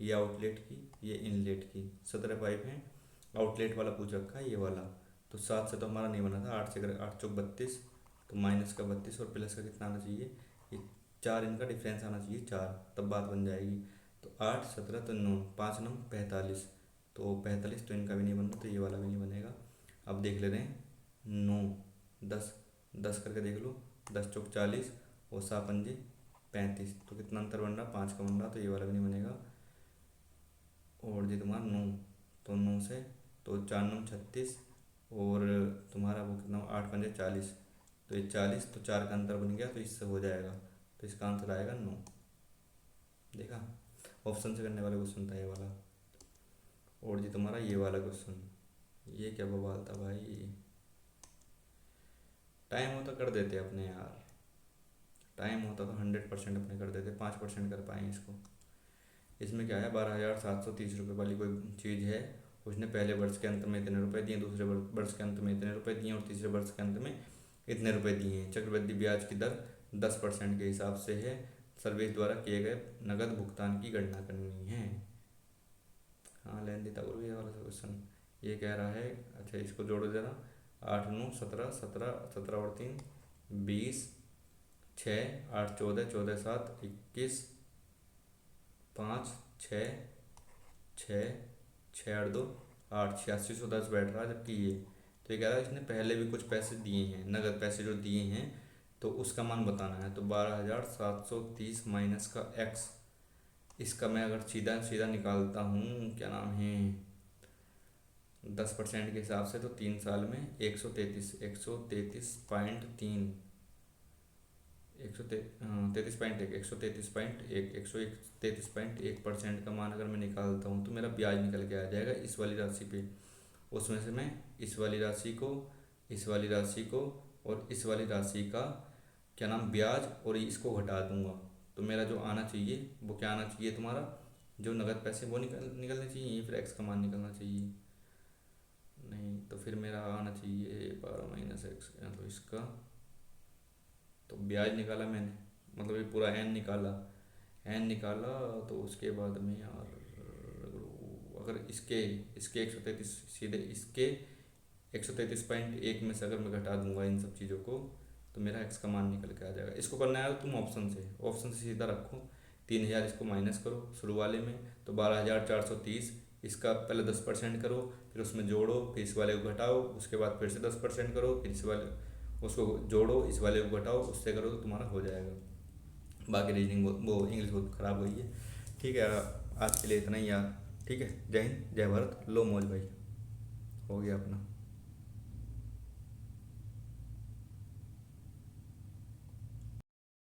ये आउटलेट की, ये इनलेट की। 17 पाइप हैं, आउटलेट वाला पूछ रखा है ये वाला। तो 7 से तो हमारा नहीं बना था, 8 से कर 8 चौक 32 तो माइनस का 32 और प्लस का कितना आना चाहिए, ये 4, इनका डिफरेंस आना चाहिए 4, तब बात बन जाएगी। तो 8 17 तो 9, 5 9 45 तो 45 तो इनका भी नहीं बनना, तो ये वाला भी नहीं बनेगा। अब देख ले रहे हैं 9 10, 10 करके देख लो, 10 चौक 40 और 7 पंजे 35 तो कितना अंतर बन रहा 5 का बन रहा, तो ये वाला भी नहीं बनेगा। और जी तुम्हारा 9 तो 9 से तो 4 9 36 और तुम्हारा वो कितना 8 पंजे 40 तो ये 40 तो 4 का अंतर बन गया, तो इससे हो जाएगा। तो इसका आंसर आएगा 9। देखा, ऑप्शन से करने वाला क्वेश्चन था ये वाला। और जी तुम्हारा ये वाला क्वेश्चन, ये क्या बवाल था भाई, टाइम हो तो कर देते अपने यार। टाइम होता तो 100% अपने कर देते, 5% कर पाएँ इसको। इसमें क्या है, 12,730 रुपये वाली कोई चीज़ है, उसने पहले वर्ष के अंत में इतने रुपए दिए, दूसरे वर्ष के अंत में इतने रुपए दिए और तीसरे वर्ष के अंत में इतने रुपए दिए हैं। चक्रवृद्धि ब्याज की दर 10% के हिसाब से है। सर्विस द्वारा किए गए नकद भुगतान की गणना करनी है। हाँ, लेन देता और ये वाला क्वेश्चन ये कह रहा है। अच्छा, इसको जोड़ो जरा। 8 9 17, 17 17 और 3 20, 6 8 14, 14 7 21, 5 6 6 6 8 2 8, 8610 बैठ रहा है। जबकि ये तो ये कह रहा है इसने पहले भी कुछ पैसे दिए हैं, नगद पैसे जो दिए हैं, तो उसका मान बताना है। तो 12,730 माइनस का एक्स, इसका मैं अगर सीधा सीधा निकालता हूँ, क्या नाम है, 10% के हिसाब से, तो 3 साल में 133, 133.3, 133.1, 133.1, 133.1% का मान अगर मैं निकालता हूँ तो मेरा ब्याज निकल के आ जाएगा इस वाली राशि पे। उसमें से मैं इस वाली राशि को, इस वाली राशि को और इस वाली राशि का क्या नाम ब्याज और इसको घटा दूंगा, तो मेरा जो आना चाहिए वो क्या आना चाहिए, तुम्हारा जो नगद पैसे वो निकलने चाहिए, फिर एक्स का मान निकलना चाहिए। नहीं तो फिर मेरा आना चाहिए 12 माइनस एक्स, तो इसका तो ब्याज निकाला मैंने, मतलब ये पूरा एन निकाला, एन निकाला। तो उसके बाद में यार अगर इसके इसके 133, सीधे इसके 133.1 में से अगर मैं घटा दूंगा इन सब चीज़ों को, तो मेरा एक्स का मान निकल के आ जाएगा। इसको करना है तुम ऑप्शन से, ऑप्शन से सीधा रखो। 3,000 इसको माइनस करो शुरू वाले में, तो 12,430, इसका पहले 10% करो, फिर उसमें जोड़ो, फिर इस वाले को घटाओ, उसके बाद फिर से 10% करो, फिर इस वाले उसको जोड़ो, इस वाले को घटाओ, उससे करो तो तुम्हारा हो जाएगा। बाकी रीजनिंग वो इंग्लिश बहुत ख़राब हुई है। ठीक है यार, आज के लिए इतना ही यार। ठीक है, जय हिंद जय भारत, लो मौज भाई, हो गया अपना।